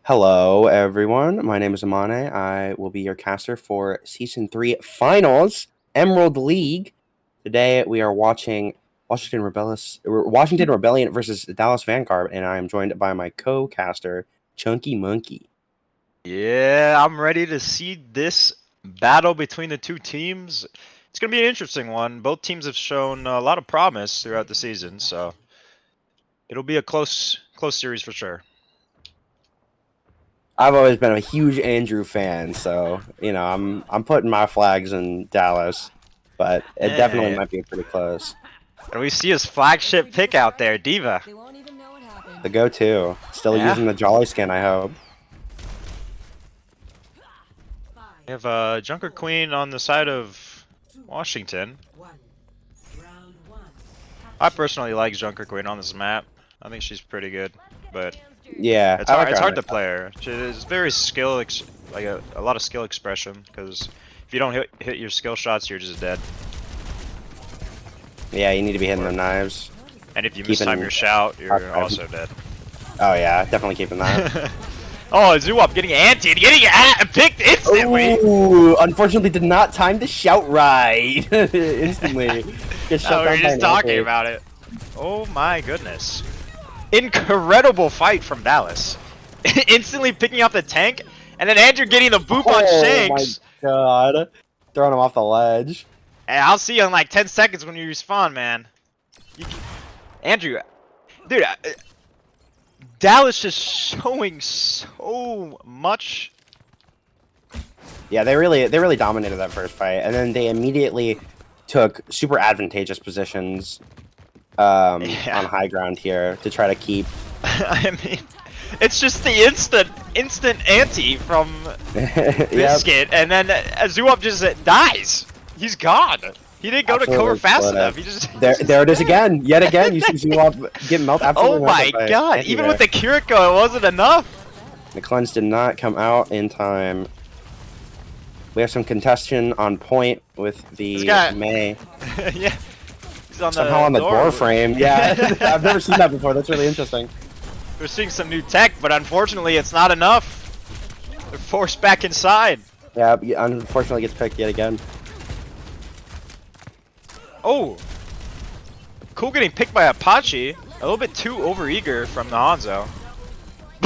Hello, everyone. My name is Amane. I will be your caster for Season 3 Finals, Emerald League. Today, we are watching Washington Rebellion versus Dallas Vanguard, and I am joined by my co-caster, Chunky Monkey. Yeah, I'm ready to see this battle between the two teams. It's going to be an interesting one. Both teams have shown a lot of promise throughout the season, so it'll be a close series for sure. I've always been a huge Andrew fan, so I'm putting my flags in Dallas, but it definitely might be pretty close. And we see his flagship pick out there, Diva. The go-to, still using the Jolly skin, I hope. We have Junker Queen on the side of Washington. I personally like Junker Queen on this map. I think she's pretty good, but yeah, it's hard to play her. She's very a lot of skill expression, because if you don't hit your skill shots, you're just dead. Yeah, you need to be hitting the knives. And if you mistime your shout, you're also dead. Oh yeah, definitely keeping that. Oh, Zoop getting antied, getting picked instantly! Ooh, unfortunately did not time the shout right. Instantly. We're just talking about it. Oh my goodness. Incredible fight from Dallas. Instantly picking up the tank, and then Andrew getting the boop on Shanks. Oh my god. Throwing him off the ledge. And I'll see you in like 10 seconds when you respawn, man. Andrew, dude, Dallas just showing so much. Yeah, they really dominated that first fight, and then they immediately took super advantageous positions on high ground here to try to keep. I mean, it's just the instant anti from Biscuit, and then Azuop just dies. He's gone. He didn't go to cover fast enough. He just there it is again. Yet again, you see Azuop get melted. Oh my god! Even with the Kiriko, it wasn't enough. The cleanse did not come out in time. We have some contestation on point with the May. Yeah. He's on somehow on the door frame. Yeah, I've never seen that before. That's really interesting. We're seeing some new tech, but unfortunately, it's not enough. They're forced back inside. Yeah, unfortunately, gets picked yet again. Oh, cool getting picked by Apache. A little bit too overeager from the Hanzo.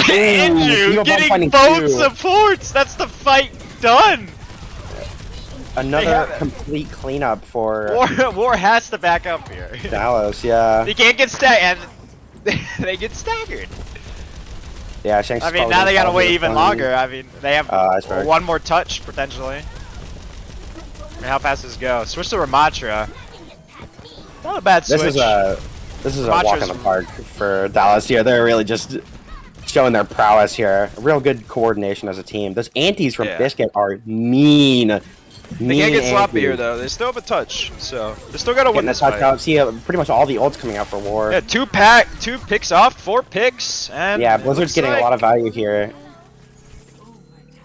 Andrew getting both supports. That's the fight done. Another complete cleanup for War has to back up here. Dallas, yeah. They can't get staggered, and they get staggered. Yeah, Shanks. I mean, now they gotta wait even longer. I mean, they have one more touch potentially. I mean, how fast does this go? Switch to Ramatra. Not a bad switch. This is a walk in the park for Dallas here. They're really just showing their prowess here. Real good coordination as a team. Those antis from Biscuit are mean. They can't get sloppy here though. They still have a touch, so they still gotta win this fight. Out. See, pretty much all the ults coming out for War. Yeah, two picks off, 4 picks, and yeah, Blizzard's getting a lot of value here.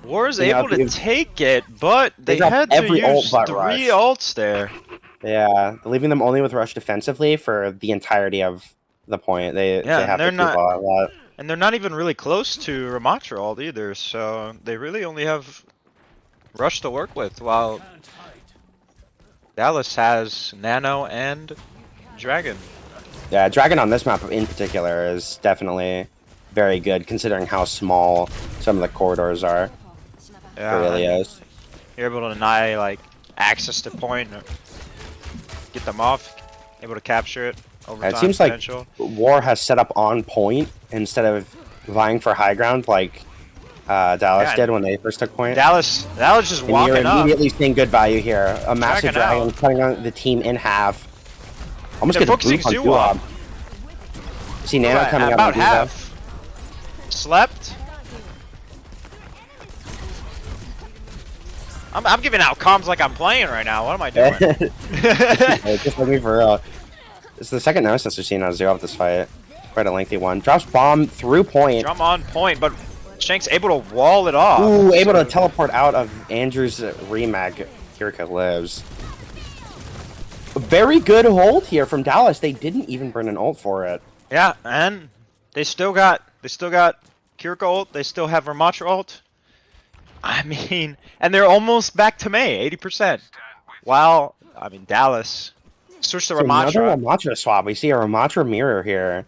War is able to take it, but they had to use 3 ults there. Yeah, leaving them only with Rush defensively for the entirety of the point. They have to keep all of that. And they're not even really close to Ramatra ult either, so they really only have Rush to work with, while Dallas has Nano and Dragon. Yeah, Dragon on this map in particular is definitely very good, considering how small some of the corridors are. Yeah, it really is. You're able to deny like access to point, get them off, able to capture it over time. It seems like War has set up on point instead of vying for high ground like Dallas did when they first took point. Dallas just walking up. You're immediately seeing good value here. A massive Dragon cutting on the team in half. Almost get a boost on Zoop. See Nano coming about half. Slept. I'm giving out comms like I'm playing right now. What am I doing? Just let me for real. It's the second Nemesis we've seen on Zoop this fight. Quite a lengthy one. Drops bomb through point. Jump on point, but Shanks able to wall it off. Ooh, able to teleport out of Andrew's remag. Kirika lives. A very good hold here from Dallas. They didn't even burn an ult for it. Yeah, and they still got Kiriko ult. They still have Ramatra ult. I mean, and they're almost back to May, 80%. While, I mean, Dallas switched to So another Ramatra. Ramatra swap. We see a Ramatra mirror here.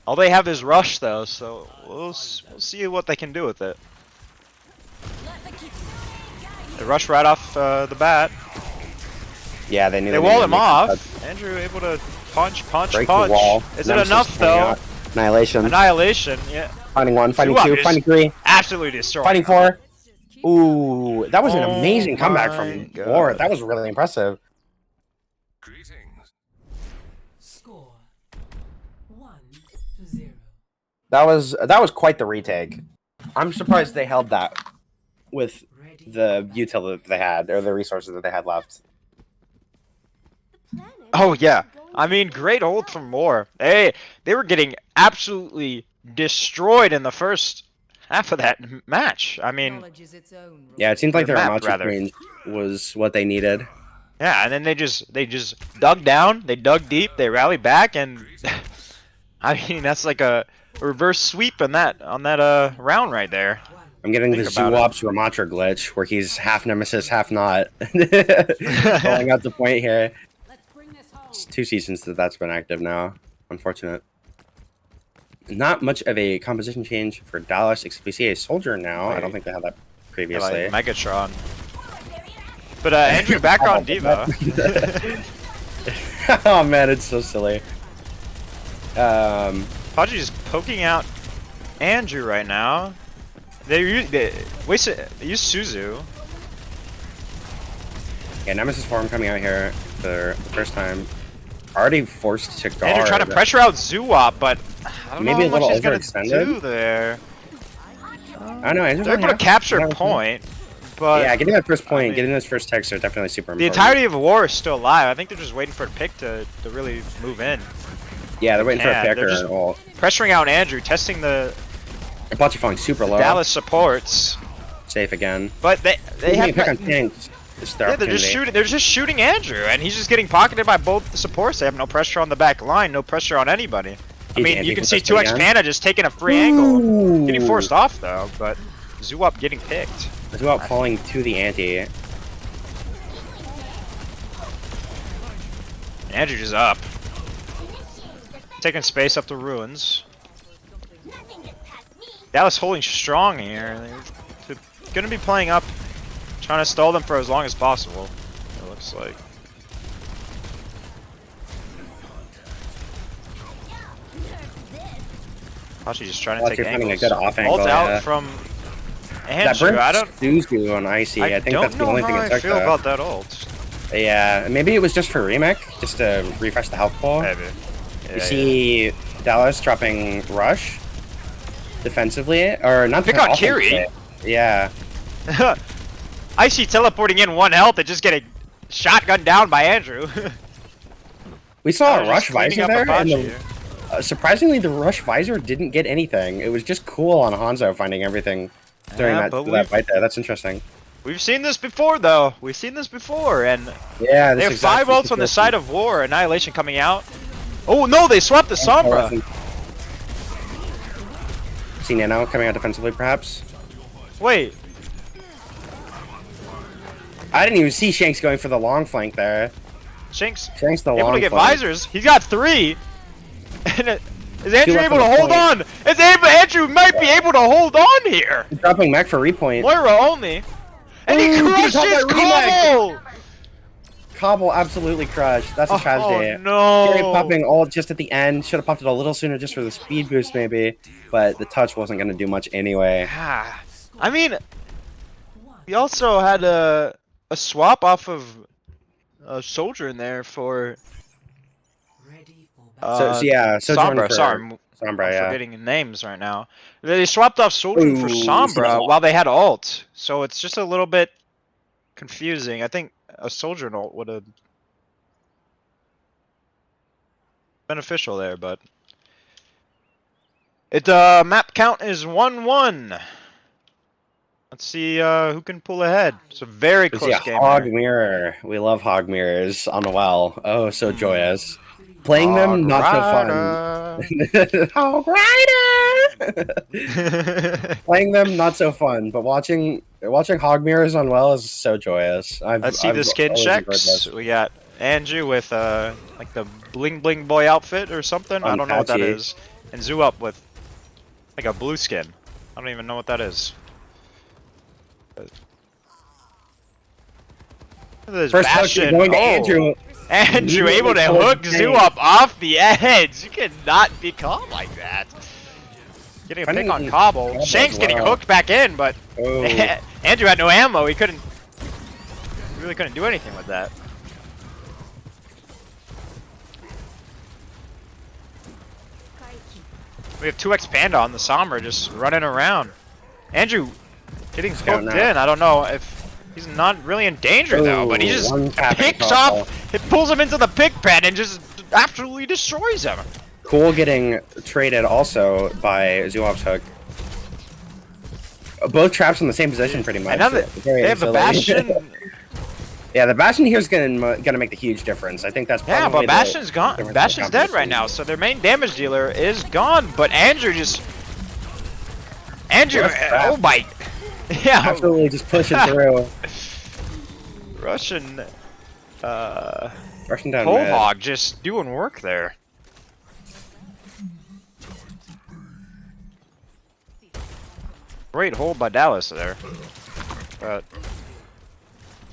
All they have is Rush, though, so we'll see what they can do with it. They rush right off the bat. Yeah, they knew They wall him off. Andrew able to punch. Break the wall. Is it Nemesis enough, coming though? out. Annihilation. Annihilation, yeah. Fighting 1, fighting Zuwap 2, is fighting 3, Absolutely destroyed. fighting 4. Ooh, that was an Oh amazing comeback my from God. Ward. That was really impressive. Score 1-0. That was quite the retake. I'm surprised they held that with the util that they had, or the resources that they had left. Oh, yeah. I mean, great ult from Moore. Hey, they were getting absolutely destroyed in the first half of that match. I mean, Yeah, it seemed like The their map, Ramatra rather. change was what they needed. yeah, and then they just dug down, they dug deep, they rallied back, and I mean, that's like a reverse sweep on that round right there. I'm getting the Think about Zuwap's Ramatra glitch, where he's half Nemesis, half not. Pulling out the point here. It's 2 seasons that's been active now. Unfortunate. Not much of a composition change for Dallas, except we see a soldier now. I don't think they had that previously. Like Megatron. But Andrew back on Diva. Oh man, it's so silly. Paji just poking out Andrew right now. They use Suzu. Yeah, Nemesis form coming out here for the first time. Already forced to guard. Andrew trying to pressure out Zuwap, but I don't Maybe know a how much little he's gonna overextended? do there. I don't know. Andrew's They're only able to half- capture half- point, but Yeah, getting that first point, mean, getting those first texts are definitely super the important. entirety of war is still alive. I think they're just waiting for a pick to really move in. Yeah, they're waiting for a Yeah, pick they're or just- an ult. Pressuring out Andrew, testing the Apache falling super low. Dallas supports, Safe again. but they Getting pick have. on tanks. It's their Yeah, they're just opportunity. shooting. They're just shooting Andrew, and he's just getting pocketed by both the supports. They have no pressure on the back line, no pressure on anybody. I He's mean, you can see anti-contesting 2x again. Panda just taking a free angle, Ooh. getting forced off though. But Zuwap getting picked. Zuwap falling to the anti. And Andrew just up, taking space up the ruins. Dallas holding strong here. They're gonna be playing up, trying to stall them for as long as possible. It looks like. Actually, just trying to Unless take you're finding a angles. good off Ult angle, out yeah. from That Andrew. burnt I don't. Suzu on Icy. I think don't that's the know only how thing I it took. feel though. about that ult. Yeah, maybe it was just for remake, just to refresh the health pool. Maybe. You see Dallas dropping Rush defensively, or not Pick on offensively. Kiri. Yeah. Icy teleporting in 1 health and just getting shotgunned down by Andrew. We saw They're a Rush just cleaning visor up there, and Apache. surprisingly, the Rush visor didn't get anything. It was just cool on Hanzo finding everything during Yeah, that, but that fight there. That's interesting. We've seen this before, though. We've seen this before, and Yeah, they this have exact 5 ults on the situation. side of war. Annihilation coming out. Oh no, they swapped the Sombra. See Nano coming out defensively, perhaps. Wait, I didn't even see Shanks going for the long flank there. Shanks Shanks the able long to get flank. visors. He's got 3. And is Andrew left able to on the hold point. on? Andrew might be able to hold on here. Dropping mech for repoint. Moira only. And he Ooh, he got crushes that remake. Cobble! Cobble absolutely crushed. That's a tragedy. Oh no! Gary popping ult just at the end. Should have popped it a little sooner just for the speed boost, maybe. But the touch wasn't going to do much anyway. Ah, I mean, we also had a swap off of a soldier in there for So yeah, Sojourner Sombra. for Sorry, I'm Sombra, yeah. forgetting names right now. They swapped off Soldier for Ooh, see Sombra that? while they had ult, so it's just a little bit confusing. I think a Soldier and ult would have beneficial there, but it map count is 1-1. Let's see who can pull ahead. It's a very We see close a game. hog Here. mirror. We love hog mirrors on the well. Oh, so joyous. Playing them, not so fun. Hog Rider! Playing them, not so fun, but watching hog mirrors on well is so joyous. Let's see the skin always enjoyed checks. this. We got Andrew with like the bling bling boy outfit or something. I don't know what that Patchy. is. And Zoo up with like a blue skin. I don't even know what that is. This First hook Bastion. going to Oh, Andrew. Andrew able to Immediately hook pulled Zoo Jane. up off the edge. You cannot be caught like that. Getting a pick on Cobble. Cobble Shank's as getting well. hooked back in, but Oh. Andrew had no ammo. He really couldn't do anything with that. We have 2x Panda on the Sombra just running around. Andrew getting Scout hooked now. in. I don't know if he's not really in danger though, but he Ooh, just one tapping picks Cobble. off, it pulls him into the pick pen and just absolutely destroys him. Cool getting traded also by Zoop's hook. Both traps in the same position pretty much. I know that Very they have the easily. Bastion. Yeah, the Bastion here is gonna make the huge difference. I think that's Yeah, probably but Bastion's gone. difference in Bastion's dead competition. right now, so their main damage dealer is gone. But Andrew just, What a trap. oh my, yeah, Absolutely just pushing through. Russian Rushing down Whole mid. Hog just doing work there. Great hold by Dallas there. But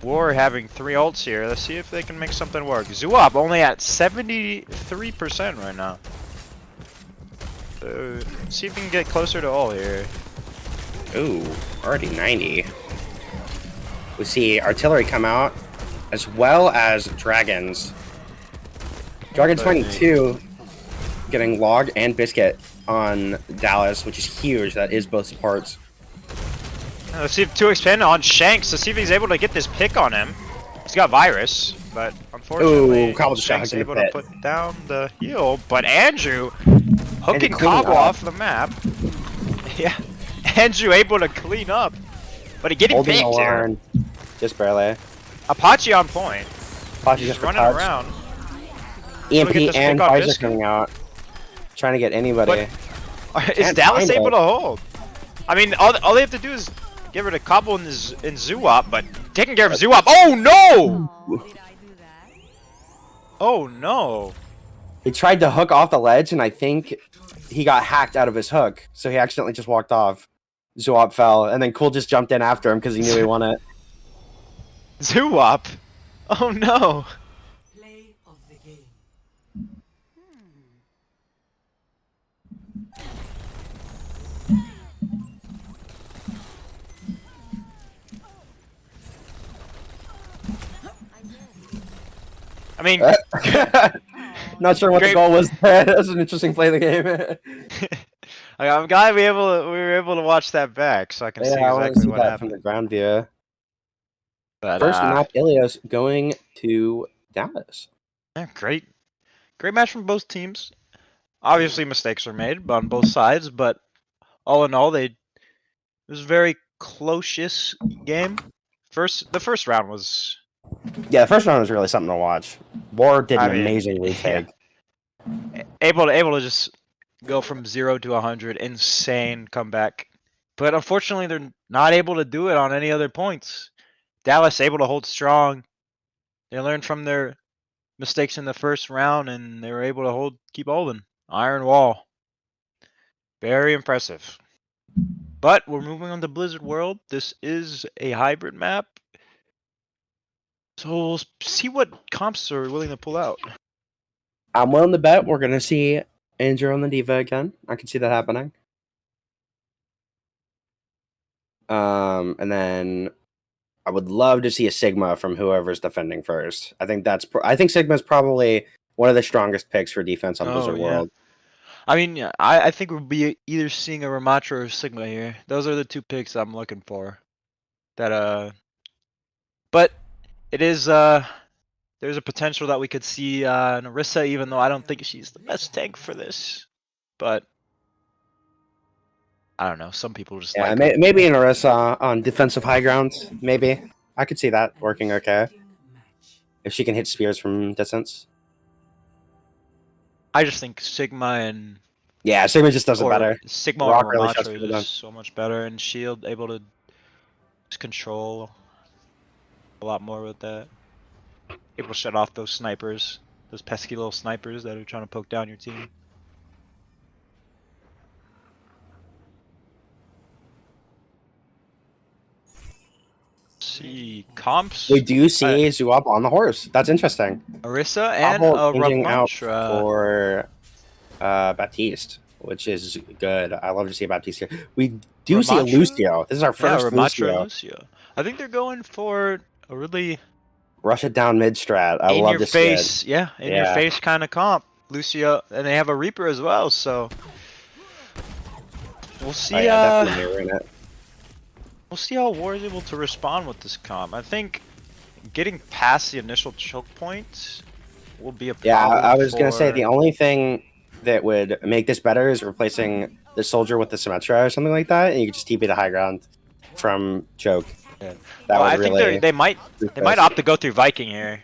War having 3 ults here. Let's see if they can make something work. Zuop only at 73% right now. So, see if we can get closer to all here. Ooh, already 90. We see artillery come out, as well as dragons. Dragons finding 2, getting Log and Biscuit on Dallas, which is huge. That is both supports. Let's see if 2x Panda on Shanks to see if he's able to get this pick on him. He's got virus, but unfortunately Ooh, Cobble just got Shanks hooked in the able to pit. put down the heal. But Andrew hooking clean Cobble up. off the map. Yeah, Andrew able to clean up, but he getting Holding the picked here. line. Just barely. Apache on point. Apache He's just for running touch. around. EMP Look at this and pick on Visor Biscuit. coming out. Trying to get anybody. Is Can't Dallas find able it. to hold? I mean, all they have to do is give her to Cobble and Zoop, but taking care of Zoop. Oh no! Did I do that? Oh no! He tried to hook off the ledge, and I think he got hacked out of his hook, so he accidentally just walked off. Zoop fell, and then Cool just jumped in after him because he knew he won it. Zoop! Oh no! Play of the game. I mean, Not sure what Great. the goal was. That's an interesting play of the game. I'm glad we were able to watch that back, so I can see Yeah, I want to exactly see what that from happened. the ground view. But First map, Ilios going to Dallas. yeah, great match from both teams. Obviously, mistakes were made on both sides, but all in all, it was a very close game. The first round was Yeah, the first round was really something to watch. War did I an mean, amazing retake. able to just go from 0 to 100, insane comeback. But unfortunately, they're not able to do it on any other points. Dallas able to hold strong. They learned from their mistakes in the first round, and they were able to keep holding. Iron Wall. Very impressive. But we're moving on to Blizzard World. This is a hybrid map. So we'll see what comps are willing to pull out. I'm willing to bet we're going to see Andrew on the Diva again. I can see that happening. And then I would love to see a Sigma from whoever's defending first. I think I think Sigma's probably one of the strongest picks for defense on Oh, Blizzard yeah. World. I mean, yeah, I think we'll be either seeing a Ramatra or a Sigma here. Those are the 2 picks I'm looking for. But it is there's a potential that we could see Narissa, even though I don't think she's the best tank for this. But I don't know. Some people just Yeah, like her. maybe an Orisa on defensive high ground. Maybe. I could see that working okay. Match. If she can hit spears from distance. I just think Sigma and Yeah, Sigma just does it better. Sigma Rock or really shuts Ramatra people is down. so much better, and Shield able to just control a lot more with that. Able to shut off those snipers, those pesky little snipers that are trying to poke down your team. See comps. We do see Zuop on the horse. That's interesting. Orisa and Cobble changing out Ramatra. for Baptiste, which is good. I love to see Baptiste here. We do see a Ramatra? Lucio. This is our Yeah, first Ramatra and Lucio. Lucio. I think they're going for a really Rush it down mid strat. I in love your to see it. face, yeah, in your Yeah. face kind of comp. Lucio, and they have a Reaper as well, so we'll see. Oh, yeah, definitely ruin it. We'll see how War is able to respond with this comp. I think getting past the initial choke point will be a problem. Yeah, I was gonna say the only thing that would make this better is replacing the soldier with the Symmetra or something like that, and you could just TP the high ground from choke. Yeah. That Well, would I think really they might boost they might us. opt to go through Viking here,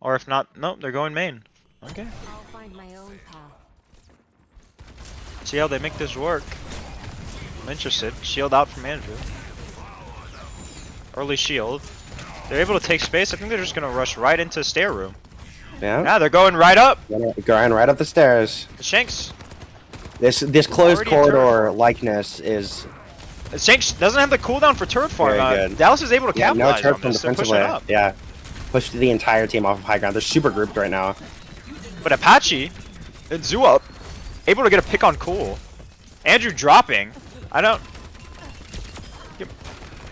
or if not, nope, they're going main. Okay. I'll find my own path. See how they make this work. I'm interested. Shield out from Andrew. Early shield. They're able to take space. I think they're just gonna rush right into stair room. Yeah, Yeah, they're going right up. going right up the stairs. Shanks. This closed Already a corridor likeness is Shanks doesn't have the cooldown for turret farm. Very good. Dallas is able to yeah, no capitalize turf on from this. They're pushing defensively. up. Yeah, pushed the entire team off of high ground. They're super grouped right now. But Apache and Zuup able to get a pick on cool. Andrew dropping. I don't.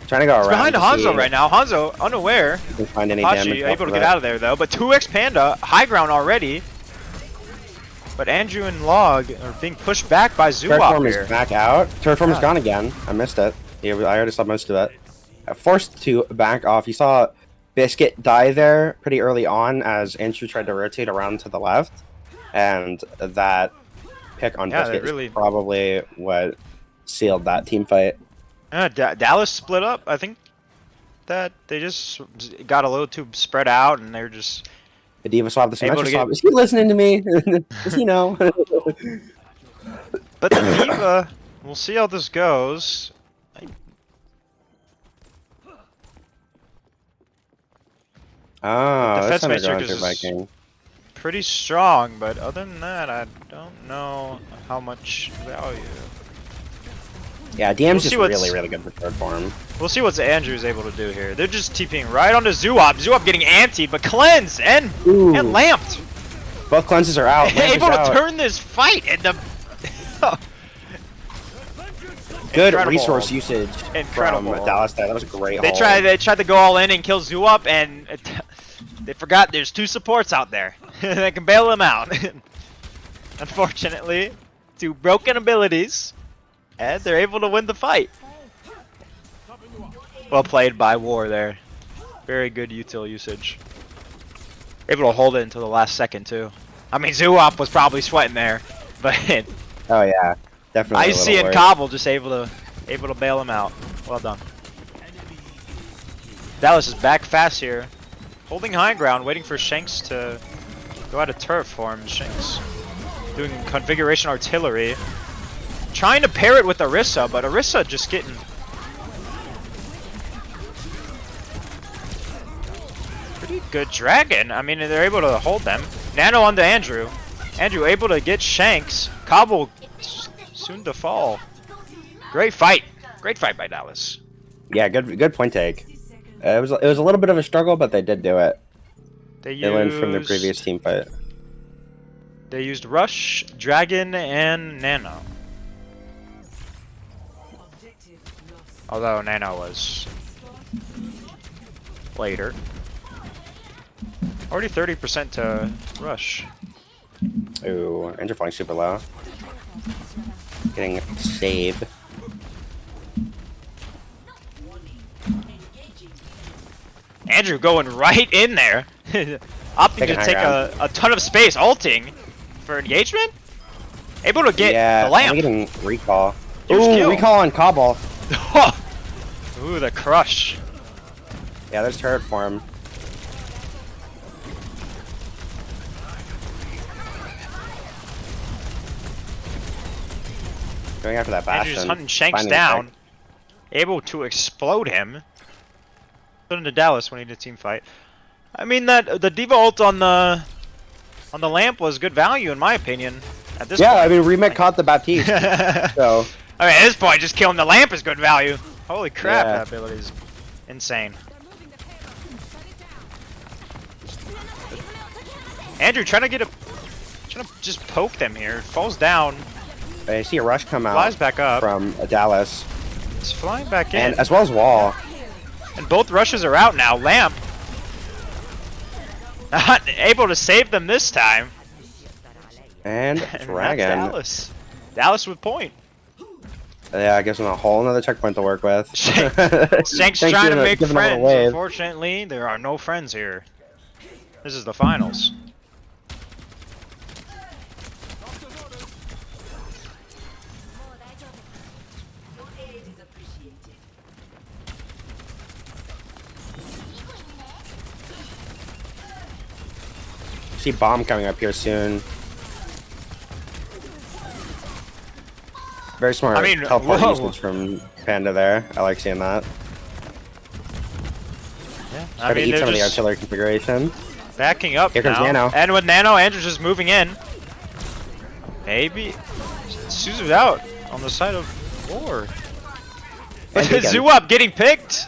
Trying to go It's around. behind to Hanzo see right now. Hanzo unaware. if he can find any damage. Apache off able to of get it. out of there though. But 2x Panda high ground already. But Andrew and Log are being pushed back by Zuup Turretform here. is back out. Turretform is Yeah. gone again. I missed it. Yeah, I already saw most of it. Forced to back off. You saw Biscuit die there pretty early on as Andrew tried to rotate around to the left, and that pick on Yeah, they Biscuit really- is probably what sealed that team fight. Yeah, Dallas split up. I think that they just got a little too spread out, and they're just The Diva swap, the Able Symmetra to swap. get- Is he listening to me? Does he know? But the Diva, we'll see how this goes. Oh, Defense that's not Matrix going through is- Viking. Pretty strong, but other than that, I don't know how much value. Yeah, DM's We'll just see what's- really, really good for third form. We'll see what Andrew's able to do here. They're just TPing right onto Zuup. Zuup getting anti, but cleanse and Ooh, lamped. both cleanses are out. Lamp is Able to out. turn this fight into Good Incredible. resource usage Incredible. from Dallas there. That was a great They haul. tried to go all in and kill Zuup, and they forgot there's 2 supports out there. They can bail them out. Unfortunately, 2 broken abilities, and they're able to win the fight. Well played by War there. Very good util usage. Able to hold it until the last second too. I mean, Zuup was probably sweating there, but Oh yeah, definitely. a Icy little and worried. Cobble just able to bail him out. Well done. Dallas is back fast here, holding high ground, waiting for Shanks to go out of turret form. Shanks doing configuration artillery, trying to pair it with Orisa, but Orisa just getting pretty good dragon. I mean, they're able to hold them. Nano onto Andrew. Andrew able to get Shanks. Cobble soon to fall. Great fight. Great fight by Dallas. Yeah, good point take. It was a little bit of a struggle, but they did do it. They They learned from their previous team fight. They used Rush, Dragon, and Nano. Objective lost. Although Nano was later. Already 30% to Rush. Ooh, Andrew flying super low. Getting saved. Andrew going right in there. Opting Taking to high take ground. a ton of space, ulting for engagement. Able to get Yeah, the lamp. I'm getting recall. Huge Ooh, kill. recall on Cobble. Ooh, the crush. Yeah, there's turret form. Going after that bastion. Andrew's hunting Shanks finding a down. tech. Able to explode him. Put into Dallas when he did team fight. I mean that the Diva ult on the lamp was good value in my opinion. At this Yeah, I point. mean, Remake caught the Baptiste. So, I mean, at this point, just killing the lamp is good value. Holy crap, Yeah. that ability is insane. Andrew trying to just poke them here. Falls down, I see a rush come out flies back up. from Dallas. It's flying back in. And as well as Wall. And both rushes are out now. Lamp not able to save them this time. And And Dragon. that's Dallas with point. Yeah, I guess a whole another checkpoint to work with. Shank's trying to make giving a little friends. wave. Unfortunately, there are no friends here. This is the finals. Your aid is appreciated. See bomb coming up here soon. Very smart I mean, teleport whoa. usage from Panda there. I like seeing that. Yeah, Try to eat some of the artillery configuration. backing up Here comes now. Nano. And with Nano, Andrew's just moving in. Maybe Suzu's out on the side of war. And Deacon. Zoo up getting picked.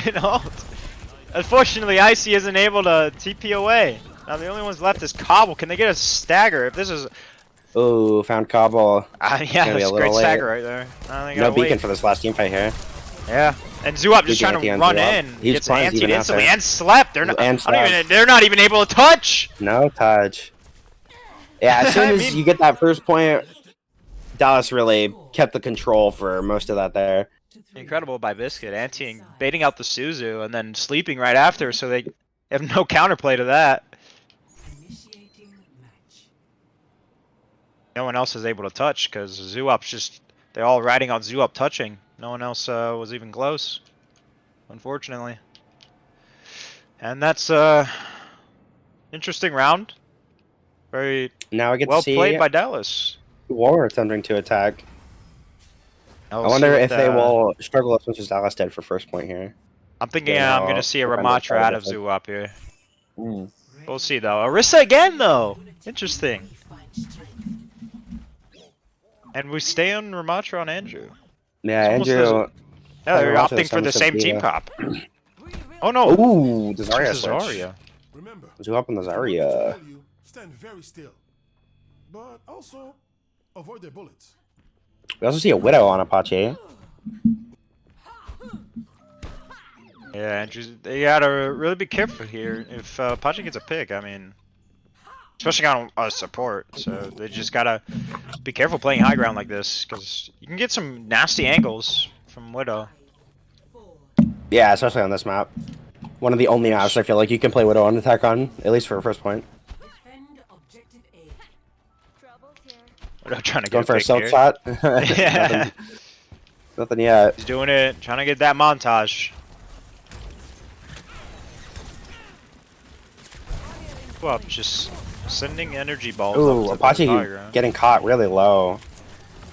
You know, unfortunately, Icy isn't able to TP away. Now the only ones left is Cobble. Can they get a stagger? If this is, Ooh, found Cobble. yeah, Gonna be that's a a great little late. stagger right there. They No gotta beacon wait. for this last team fight here. Yeah, and Zoo up just Beacon trying at the to end, run Zoo Up. in. He's Gets fine, anti even instantly after. and slept. They're not. And I don't even, slept. they're not even able to touch. No touch. Yeah, as soon I as mean- you get that first point, Dallas really kept the control for most of that there. Incredible by Biscuit, anteing, baiting out the Suzu, and then sleeping right after, so they have no counterplay to that. Initiating match. No one else is able to touch because Zoop's just—they're all riding on Zoop touching. No one else was even close, unfortunately. And that's interesting round. Very Now I get well to see played by Dallas. War attempting to attack. I We'll wonder see if what they the- will struggle as much as Dallas did for first point here. I'm thinking Yeah, I'm no, gonna see a I'll find Ramatra out out of about Zoop here. We'll see though. Orisa again though. Interesting. And we stay on Ramatra on Andrew. Yeah, It's almost Andrew. Yeah, they're Ramatra opting for the sounds so same team diva. cop. Oh no! Ooh, the Zarya It's switch. Zarya. Remember, Zoo up on the Zarya. tell you, stand very still, but also avoid their bullets. We also see a Widow on Apache. Yeah, Andrew, they gotta really be careful here. If Pacha gets a pick, I mean, especially on support, so they just gotta be careful playing high ground like this, because you can get some nasty angles from Widow. Yeah, especially on this map. One of the only maps I feel like you can play Widow on attack on, at least for a first point. Defend objective A. Troubles here. Widow trying to Going get for a pick silk here. shot. Yeah. Nothing yet. He's doing it, trying to get that montage. Well, just sending energy balls. Ooh, up to the Apache high ground. getting caught really low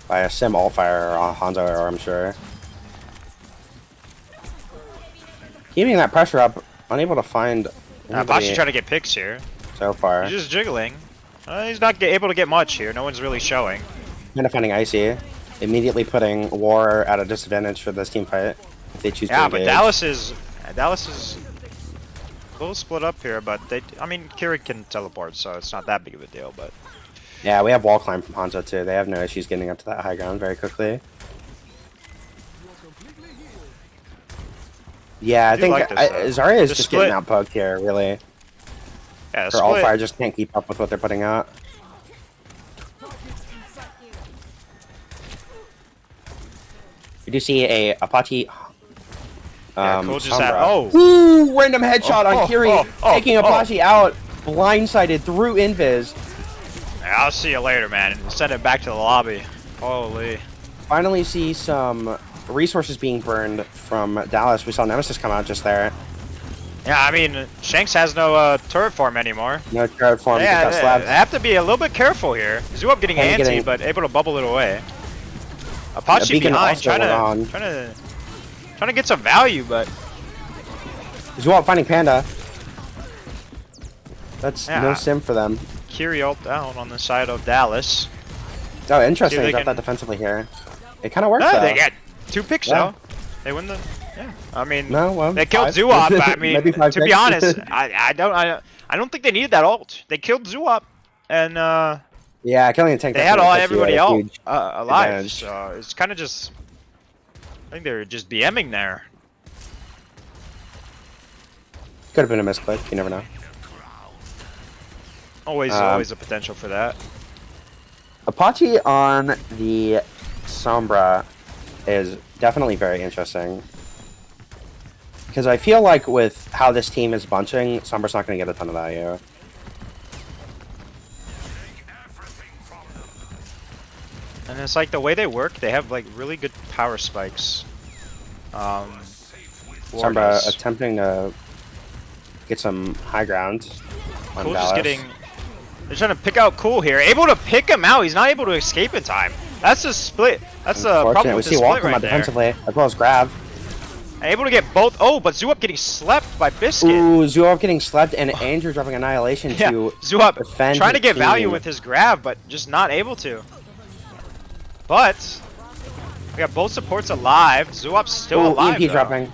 by a Sim alt fire or Hanzo, or I'm sure. Keeping that pressure up, unable to find Apache anybody trying to get picks here. so far. He's just jiggling. He's not able to get much here. No one's really showing. Kind of finding Icy, immediately putting War at a disadvantage for this team fight if they choose Yeah, to but engage. Dallas is a little split up here. But I mean, Kiri can teleport, so it's not that big of a deal. But Yeah, we have wall climb from Hanzo too. They have no issues getting up to that high ground very quickly. Yeah, I do think like this, though. Zarya is The just split- getting outpoked here, really. yeah, Her alt fire just can't keep up with what they're putting out. We do see a Apache. Cole just Sombra. had, oh, Ooh, random headshot Oh, on Kiri, taking oh. Apache out, blindsided through Invis. yeah, I'll see you later, man. Send it back to the lobby. Holy. Finally see some resources being burned from Dallas. We saw Nemesis come out just there. Yeah, I mean, Shanks has no turret form anymore. No turret form. Yeah, Got they slapped. have to be a little bit careful here. Zuop getting Panda anti, getting- but able to bubble it away. Apache Beacon behind, also went on. trying to get some value, but Zuop finding Panda. That's Yeah. no sim for them. Kiri ult down on the side of Dallas. Oh, interesting. See if they Drop can- that defensively here. It kind of works Oh, though. they get 2 picks Yeah. though. They win the. Yeah, I mean, No, well, they killed 5. Zuop. I mean, Maybe 5 to be picks. honest, I don't think they needed that ult. They killed Zuop, and Yeah, killing a tank. they had definitely all puts you everybody at a else huge alive. advantage. So it's kind of just. I think they were just BMing there. Could have been a misclick. You never know. Always a potential for that. Apache on the Sombra is definitely very interesting. Because I feel like with how this team is bunching, Sombra's not going to get a ton of value. And it's like the way they work, they have like really good power spikes. Sombra Warriors. attempting to get some high ground on Cool Dallas. just getting. They're trying to pick out Cool here. Able to pick him out. He's not able to escape in time. That's a split. That's a Unfortunate. problem We with the see split Wall come right out there. defensively, as well as Grav. Able to get both. Oh, but Zuop getting slept by Biscuit. Ooh, Zuop getting slept, and Andrew dropping Annihilation Yeah, to Zuop defend trying to his get value team. with his grab, but just not able to. But we got both supports alive. Zuop's still Ooh, alive. EMP though. dropping.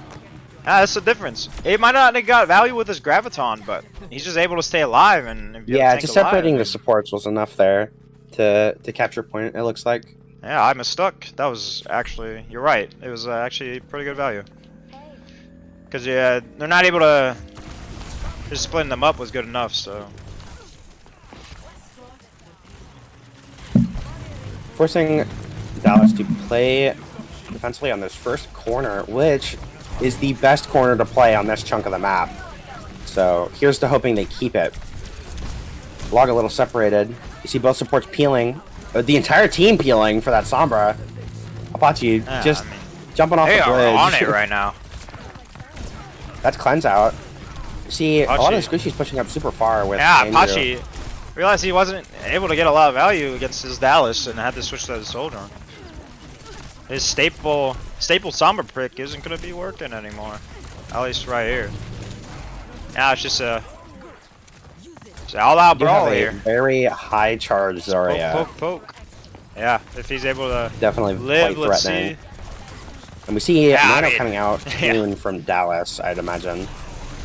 Ah, that's the difference. It might not have got value with his graviton, but he's just able to stay alive and if you have Yeah, tank just alive, separating I the mean- supports was enough there to capture point, it looks like. Yeah, I mistook. That was actually, you're right. It was actually pretty good value. Because yeah, they're not able to. Just splitting them up was good enough. So Forcing Dallas to play defensively on this first corner, which is the best corner to play on this chunk of the map. So here's to hoping they keep it. Log a little separated. You see both supports peeling. The entire team peeling for that Sombra. Apache yeah, just I mean, jumping off they the are bridge. on it right now. That's cleanse out. See, a lot of Apache. the squishies pushing up super far with Yeah, Andrew. Apache realized he wasn't able to get a lot of value against his Dallas and had to switch to the soldier. His staple Sombra prick isn't gonna be working anymore. At least right here. Now it's just a all out You have brawl a here. very high charge Zarya. Poke, poke. Yeah, if he's able to Definitely live, quite let's threatening. see. And we see Yeah, I Nano mean, coming out yeah. soon from Dallas, I'd imagine.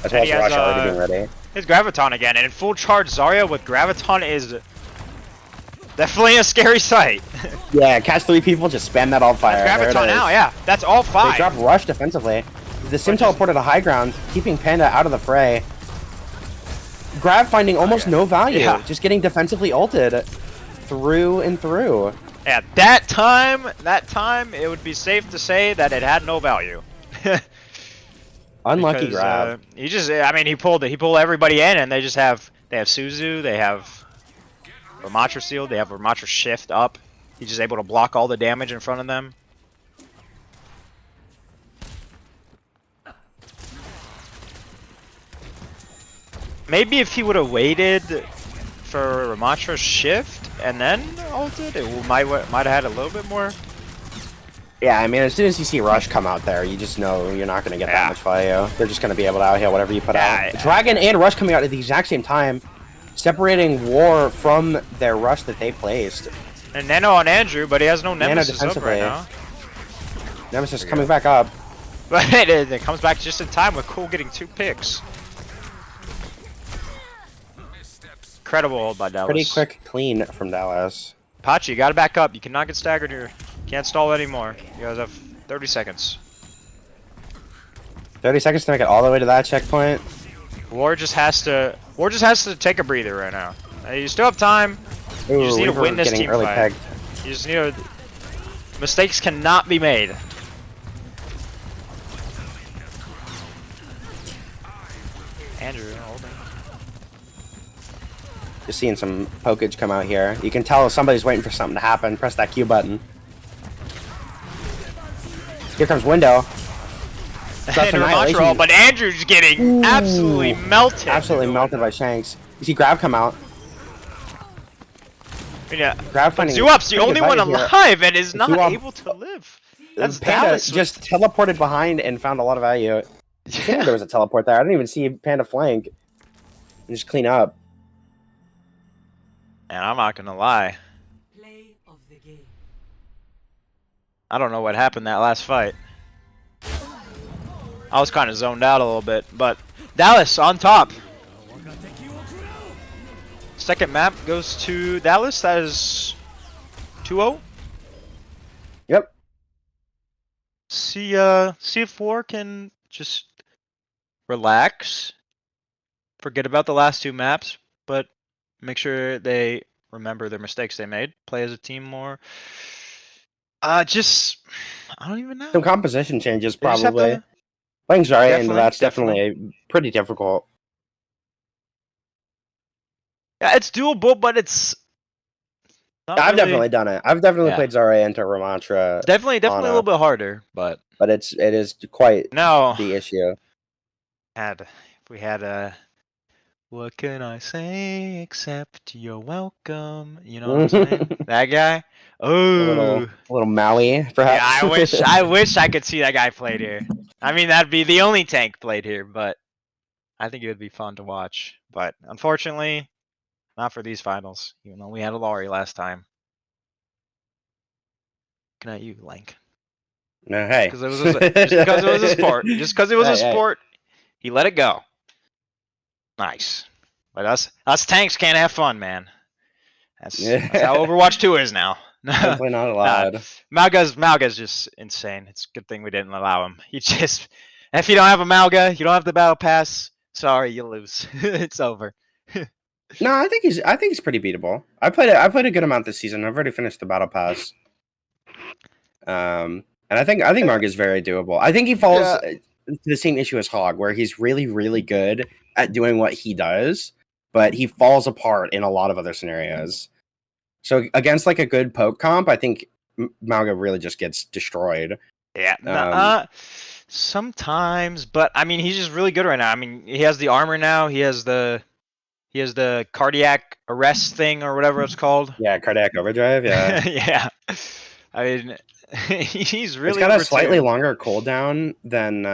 As And well as he has, Rush already being ready. His Graviton again, and in full charge Zarya with Graviton is definitely a scary sight. Yeah, catch 3 people, just spam that all fire. There it Graviton is. now, yeah. That's all They 5. drop Rush defensively. The Sim teleported to high ground, keeping Panda out of the fray. Grav finding almost no value, Yeah. just getting defensively ulted through and through. At that time, it would be safe to say that it had no value. Unlucky Because, Grav. he just, I mean, he pulled everybody in, and they have Suzu, they have Ramatra Seal, they have Ramatra Shift up. He's just able to block all the damage in front of them. Maybe if he would have waited for Ramatra's Shift and then ulted, it might have had a little bit more. Yeah, I mean, as soon as you see Rush come out there, you just know you're not going to get Yeah. that much value. They're just going to be able to out-heal whatever you put Yeah, out. Dragon and Rush coming out at the exact same time, separating War from their Rush that they placed. And Nano on Andrew, but he has no Nano Nemesis up right defensively. now. Nemesis coming back up. But it comes back just in time with Cool getting 2 picks. Incredible hold by Dallas. Pretty quick clean from Dallas. Apache, you gotta back up. You cannot get staggered here. Can't stall anymore. You guys have 30 seconds. 30 seconds to make it all the way to that checkpoint. War just has to take a breather right now. You still have time. You just need to Weaver win this getting team early fight. pegged. You just need to. Mistakes cannot be made. Andrew, holding. Just seeing some pokage come out here. You can tell somebody's waiting for something to happen. Press that Q button. Here comes Window. Drops And Annihilation. Ramatra, but Andrew's getting absolutely melted. Absolutely melted by Shanks. You see Grab come out. Yeah. Grab finding Zoop's the pretty only good one value here. alive and is not Zoop- able to live. That's Panda Dallas. just teleported behind and found a lot of value. Yeah. There was a teleport there. I didn't even see Panda flank. And just clean up. And I'm not gonna lie, Play of the game. I don't know what happened that last fight. I was kind of zoned out a little bit, but Dallas on top. Second map goes to Dallas. That is 2-0. Yep. See if War can just relax, forget about the last two maps, but make sure they remember their mistakes they made, play as a team more. I don't even know. Some composition changes They just have probably. to- Playing Zarya and Definitely, that's definitely pretty difficult. Yeah, it's doable, but it's not I've really- definitely done it. I've definitely Yeah. played Zarya into Ramatra, It's definitely a Ana. little bit harder, but it is quite no. the issue. If we had a, what can I say except you're welcome? You know what I'm saying? That guy. A Oh, little Maui, perhaps. yeah. I wish I could see that guy played here. I mean, that'd be the only tank played here, but I think it would be fun to watch. But unfortunately, not for these finals. Even though we had a Laurie last time. Looking at you, Lank. No, hey. Just because it was a sport. Just because it was a Hey, hey. sport, he let it go. Nice. But us tanks can't have fun, man. That's how Overwatch 2 is now. Definitely not allowed. Malga's just insane. It's a good thing we didn't allow him. If you don't have a Malga, you don't have the battle pass. Sorry, you lose. It's over. No, I think he's pretty beatable. I played a good amount this season. I've already finished the battle pass. And I think Marg is very doable. I think he falls to the same issue as Hog, where he's really, really good at doing what he does, but he falls apart in a lot of other scenarios. So against like a good poke comp, I think Malga really just gets destroyed. Yeah. Sometimes, but I mean, he's just really good right now. I mean, he has the armor now. He has the cardiac arrest thing or whatever it's called. Yeah, cardiac overdrive. Yeah, Yeah. I mean, he's really. it's got a over slightly two. longer cooldown than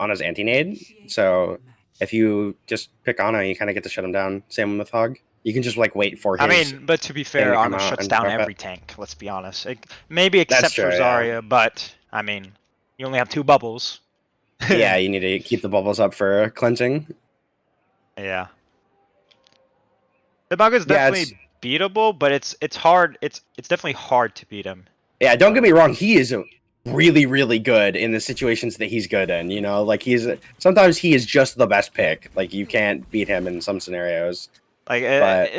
Ana's anti-nade. So if you just pick Ana, you kind of get to shut him down. Same with Hog. You can just like wait for his. I mean, but to be fair, to come Ana out shuts and down drop it. every tank. Let's be honest. Maybe except true, for yeah. Zarya, but I mean, you only have 2 bubbles. Yeah, you need to keep the bubbles up for cleansing. Yeah. The bug is Yeah, definitely beatable, but it's hard. It's definitely hard to beat him. Yeah, don't get me wrong. He is really, really good in the situations that he's good in. You know, like sometimes he is just the best pick. Like you can't beat him in some scenarios. Like But-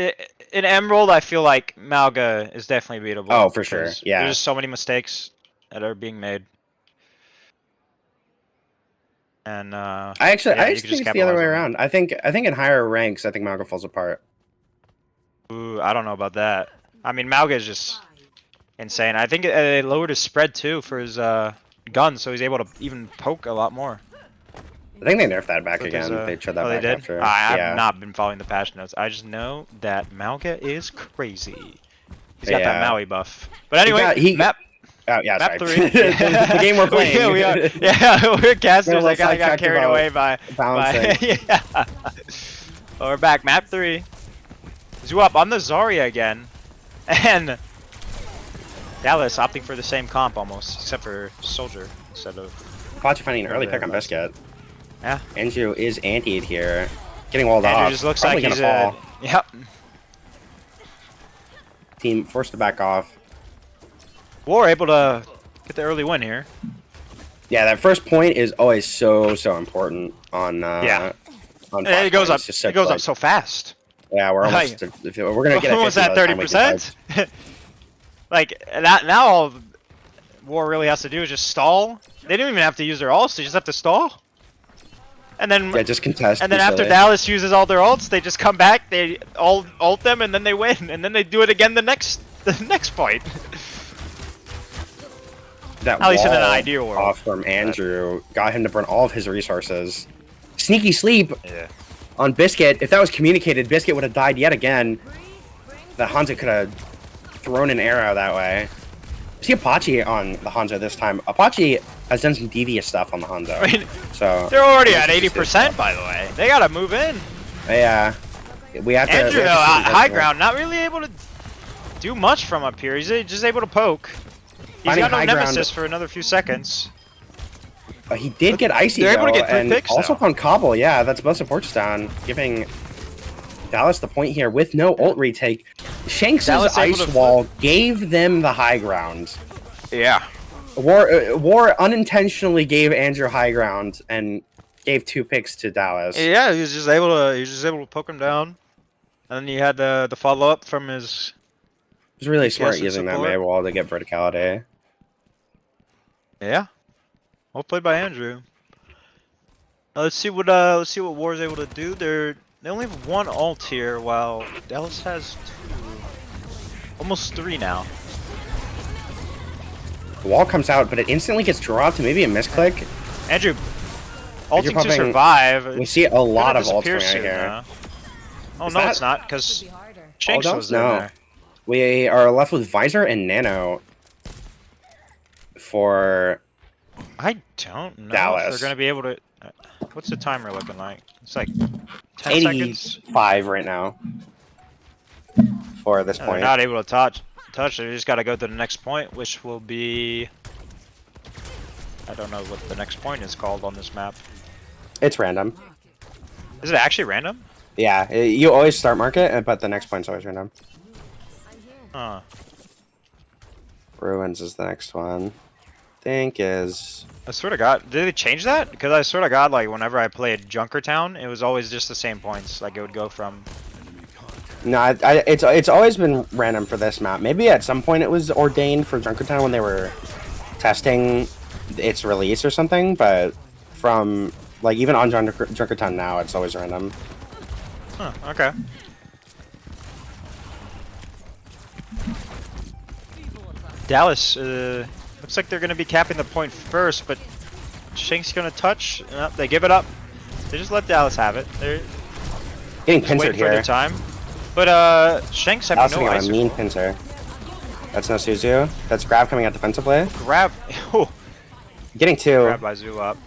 in Emerald, I feel like Malga is definitely beatable. Oh, for sure, because yeah. There's just so many mistakes that are being made. And I yeah, actually you think can just it's the other way capitalize on around. I think in higher ranks, I think Malga falls apart. ooh, I don't know about that. I mean, Malga is just insane. I think they lowered his spread too for his gun, so he's able to even poke a lot more. I think they nerfed that back With his, again. They tried that oh, back they did? after. I've yeah. not been following the patch notes. I just know that Malga is crazy. He's got that Yeah. Maui buff. But anyway, he- map Oh yeah, map sorry. 3. the game we're playing. Yeah, we are. Yeah, we're casters. Little I kind of got sidetracked carried about away by balancing. yeah. Well, we're back. Map 3. Zoop on the Zarya again, and Dallas opting for the same comp almost, except for Soldier instead of. Thought you finding an early pick on Biscuit. Yeah. Anju is antied here, getting walled Andrew off. just looks Probably like he's gonna fall. Yep. Team forced to back off. War able to get the early win here. Yeah, that first point is always so important on Yeah. On And it goes up. Flashpoint. It's just It goes like- up so fast. Yeah, we're almost. We're gonna get Almost at 30%. Like now, all War really has to do is just stall. They don't even have to use their ults; they just have to stall. And then, Yeah, just contest. and then be after silly. Dallas uses all their ults, they just come back. They all ult them, and then they win. And then they do it again the next point. that At least in an wall ideal world. off from Andrew got him to burn all of his resources. Sneaky sleep Yeah. on Biscuit. If that was communicated, Biscuit would have died yet again. The Hanzo could have thrown an arrow that way. See Apache on the Hanzo this time. Apache has done some devious stuff on the Hanzo. I mean, So they're already at 80%, by the way. They gotta move in. yeah, we have to. Andrew, we though, have to see at high this ground, not really able to do much from up here. He's just able to poke. He's Finding got no high ground. nemesis for another few seconds. He did get Icy, They're able to though, get 3 and picks also now. found Cobble. Yeah, that's both supports down, giving Dallas the point here with no ult retake. Shanks' Dallas able ice to wall gave them the high ground. Yeah. War unintentionally gave Andrew high ground and gave 2 picks to Dallas. Yeah, he was just able to poke him down. And then he had the follow up from his. It was really DPS smart and using that support. May wall to get verticality. Yeah. Well played by Andrew. Now let's see what War's able to do. They only have 1 ult here, while Dallas has 2, almost 3 now. The wall comes out, but it instantly gets dropped. Maybe a misclick. Andrew, ulting to popping- survive. We see a lot of Gonna ults disappear coming out soon here. now. Oh Is no, that- it's not, because Could be harder. Shanks All was dots? in No. there. We are left with Visor and Nano for I don't know if Dallas. they're gonna be able to. What's the timer looking like? It's like 10 seconds. 85 right now for this No, they're point. not able to touch. They just got to go to the next point, which will be. I don't know what the next point is called on this map. It's random. Is it actually random? Yeah, you always start market, but the next point's always random. I'm here. Huh. Ruins is the next one. Think is I swear to God, did they change that? Because I swear to God, like whenever I played Junkertown, it was always just the same points. Like it would go from. no, it's always been random for this map. Maybe at some point it was ordained for Junkertown when they were testing its release or something, but from like even on Junkertown now, it's always random. Huh. Okay. Dallas. Looks like they're going to be capping the point first, but Shank's going to touch. Nope, they give it up. They just let Dallas have it. They're Getting just pincered waiting for their here. time. But Shank's having Also no got ice. a mean pincer. That's no Suzu. That's Grab coming out defensively. Grab. Oh, Getting 2. grab by Zoo up.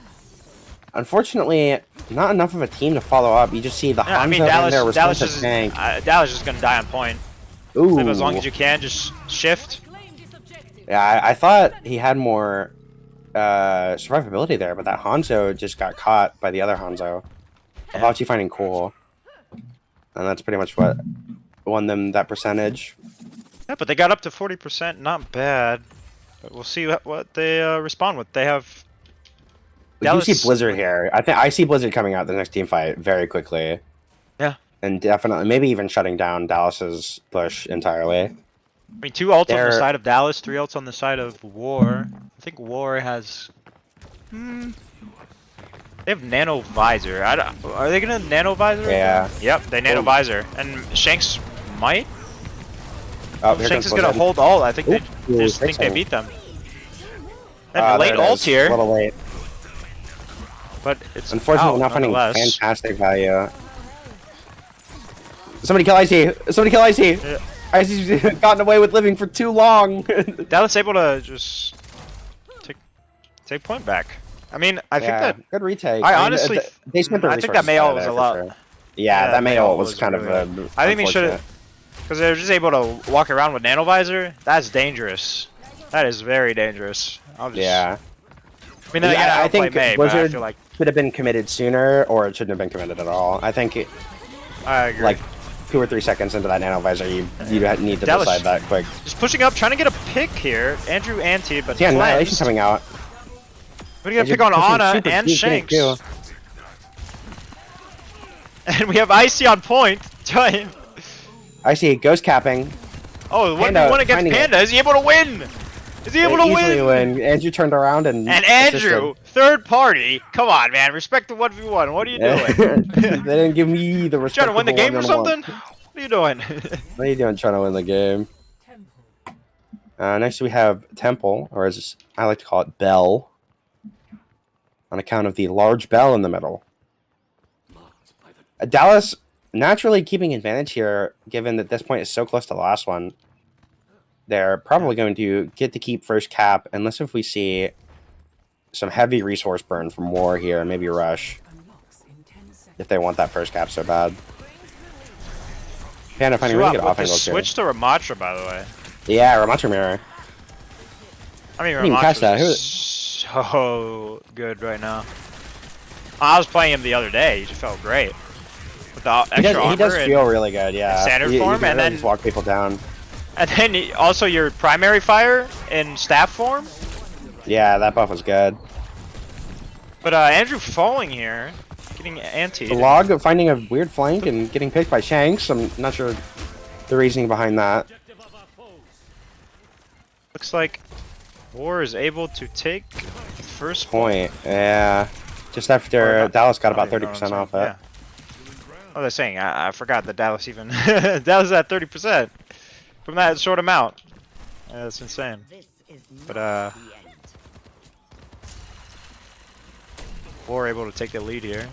Unfortunately, not enough of a team to follow up. You just see the Yeah, I mean Hanzo and their Dallas responsive is tank. Dallas is going to die on point. Ooh. Live as long as you can. Just shift. Claim this objective. Yeah, I thought he had more survivability there, but that Hanzo just got caught by the other Hanzo. Yeah. Apache finding cool. And that's pretty much what won them that percentage. Yeah, but they got up to 40%. Not bad. But we'll see what they respond with. They have. We do see Dallas- Blizzard here. I see Blizzard coming out the next team fight very quickly. Yeah. And definitely, maybe even shutting down Dallas's push entirely. I mean, 2 ults on They're- the side of Dallas, 3 ults on the side of War. I think War has. They have Nano Visor. Are they gonna Nano Visor? Yeah. Yep, they Nano Ooh. Visor. And Shanks might. Oh, If here Shanks comes is gonna Blizzard. hold ult. I think they Ooh, just think they fixing. beat them. And Ah, a late there it ult is. here, A little late. but it's Unfortunately, out not finding nonetheless. fantastic value. Somebody kill Icy! Somebody kill Icy! Yeah. Icy's gotten away with living for too long! Dallas able to just take point back. I mean, I think that good retake. I mean, honestly they spent their I think that resources May ult there was a for lot. sure. Yeah, that May ult was kind of really- I think they should have, because they're just able to walk around with Nano Visor. That's dangerous. That is very dangerous. I'll just, Yeah. I mean, then Yeah, again, I I don't play think May, but I Blizzard- feel like Could have been committed sooner, or it shouldn't have been committed at all. I think, I agree. like, 2 or 3 seconds into that nano visor, you need to Dallas- decide that quick. just pushing up, trying to get a pick here. Andrew anti, but Yeah, Annihilation cleansed. coming out. We're gonna Andrew pick on pushing Ana super and deep, getting Shanks. two. And we have Icy on point. Trying. I see ghost capping. Oh, what Panda won against finding Panda? Is he able to win? Is he able to Easily win? Andrew turned around and And Andrew, third party. Come on, man. Respect the 1v1. What are you doing? assisted. They didn't give me the respect. Trying to win the game or something? What are you doing? What are you doing trying to win the game? Tempo. Next we have Temple, or as I like to call it, Bell, on account of the large bell in the middle. Dallas naturally keeping advantage here, given that this point is so close to the last one. They're probably going to get to keep first cap, unless if we see some heavy resource burn from War here, maybe Rush, Unlocks in 10 seconds. if they want that first cap so bad. Panda finding really good With off the angles here. switch to Ramatra, by the way. Yeah, Ramatra Mirror. I mean, Didn't even catch that. Ramatra's so good right now. I was playing him the other day. He just felt great. With the extra He does armor feel really good, yeah. standard You form, can and really then- just walk people down. and then also your primary fire in staff form. Yeah, that buff was good. But Andrew falling here, getting anti. The Log finding a weird flank and getting picked by Shanks. I'm not sure the reasoning behind that. Looks like War is able to take first Point, yeah. Just after Or not- Dallas got I don't about even know what I'm 30% off it. saying, yeah. Oh, they're saying I forgot that Dallas even Dallas is at 30% from that short amount. That's insane. But War able to take the lead here,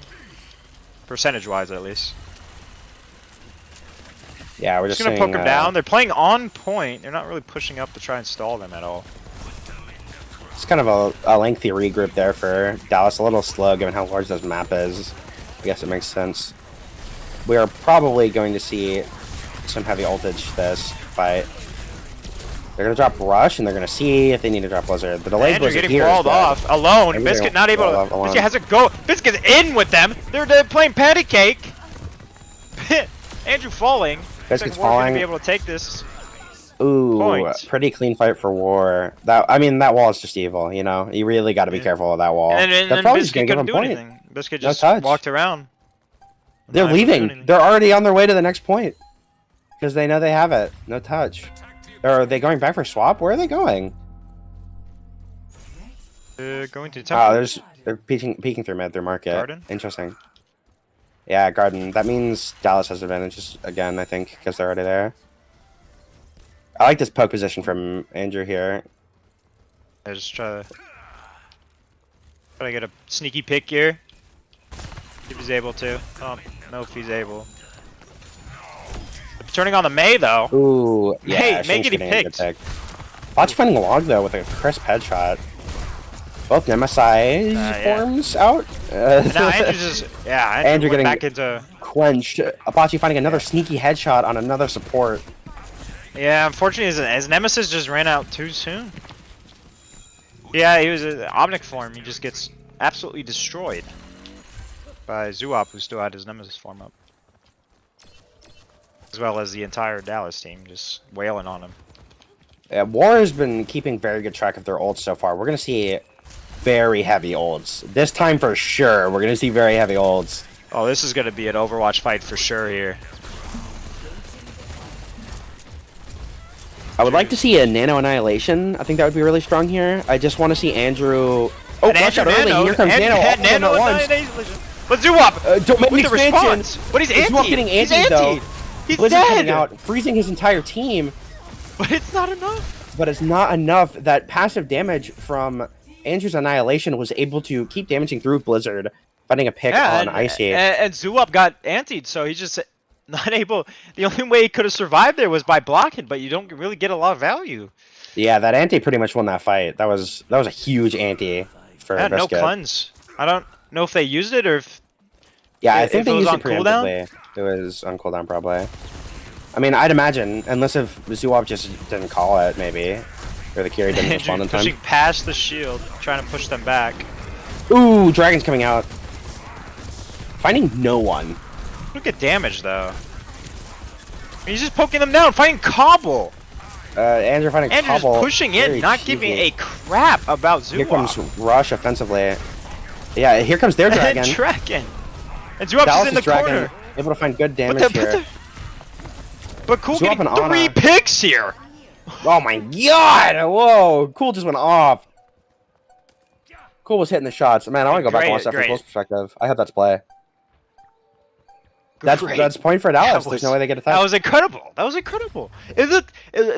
percentage-wise at least. Yeah, we're Just just gonna seeing, poke them down. They're playing on point. They're not really pushing up to try and stall them at all. It's kind of a lengthy regroup there for Dallas. A little slow given how large this map is. I guess it makes sense. We are probably going to see some heavy ultage this fight. They're gonna drop Rush, and they're gonna see if they need to drop Blizzard. The delayed Andrew Blizzard getting here is walled good. off alone. Andrew Biscuit getting not able walled to. off alone. Biscuit has to go. Biscuit's in with them. They're playing patty cake. Andrew falling. Biscuit's Looks like War's gonna falling. be able to take this. Ooh, Point. pretty clean fight for War. That that wall is just evil. You know, you really got to be Yeah. careful of that wall. And That's then probably just Biscuit gonna give couldn't him do point. anything. Biscuit No just touch. walked around. They're Not able to do leaving. anything. They're already on their way to the next point because they know they have it. No touch. Or are they going back for swap? Where are they going? Going to Oh, temple. they're peeking through mid, through market. Garden? Interesting. Yeah, Garden. That means Dallas has advantages again, I think, because they're already there. I like this poke position from Andrew here. I just try to get a sneaky pick here. If he's able to. Oh, no, if he's able. Turning on the May though. Ooh, yeah, Hey, May Shank's getting getting a good picked. pick. Watch finding a log though with a crisp headshot. Both Nemesis yeah. forms out. Now Andrew's just Andrew Andrew went getting back into. quenched. Apache finding another sneaky headshot on another support. Yeah, unfortunately, his Nemesis just ran out too soon. Yeah, he was an Omnic form. He just gets absolutely destroyed by Zuop, who still had his Nemesis form up, as well as the entire Dallas team just wailing on him. Yeah, War has been keeping very good track of their ults so far. We're gonna see very heavy ults this time for sure. We're gonna see very heavy ults. Oh, this is gonna be an Overwatch fight for sure here. I would like to see a Nano Annihilation. I think that would be really strong here. I just want to see Andrew. Oh, And rush out Andrew early. Nano, Here comes Andrew Nano. had All of them Nano at once. Annihilation. But Zuop Don't make an with the expansion. response. But he's Zuop anti. getting He's anti though. anti. He's Blizzard coming dead. out, freezing his entire team. But it's not enough. But it's not enough. That passive damage from Andrew's Annihilation was able to keep damaging through Blizzard, finding a pick on Icy. And Zuop got antied, so he's just not able. The only way he could have survived there was by blocking, but you don't really get a lot of value. Yeah, that anti pretty much won that fight. That was a huge anti for Yeah, no Biscuit. cleanse. I don't know if they used it or if. Yeah, I if think it they was used on it cooldown? preemptively. It was on cooldown probably. I mean, I'd imagine, unless if Zuop just didn't call it, maybe, or the carry didn't respond in time. Pushing past the shield, trying to push them back. Ooh, Dragon's coming out. Finding no one. Look at damage though. He's just poking them down, fighting Cobble. Andrew finding Andrew's Cobble. pushing in, Very not giving cheeky. a crap about Zuop. Here comes Rush offensively. Yeah, here comes their Dragon. And Dragon. And Zuop's just in the Dragon, corner. able to find good damage here. But Cool Zuop getting and 3 Ana. picks here. Oh my god! Whoa! Cool just went off. Cool was hitting the shots. Man, I want to go back and watch that from Great. close perspective. I have that to play. Great. That's point for Dallas. That There's was- no way they get a That touch. was incredible. That was incredible.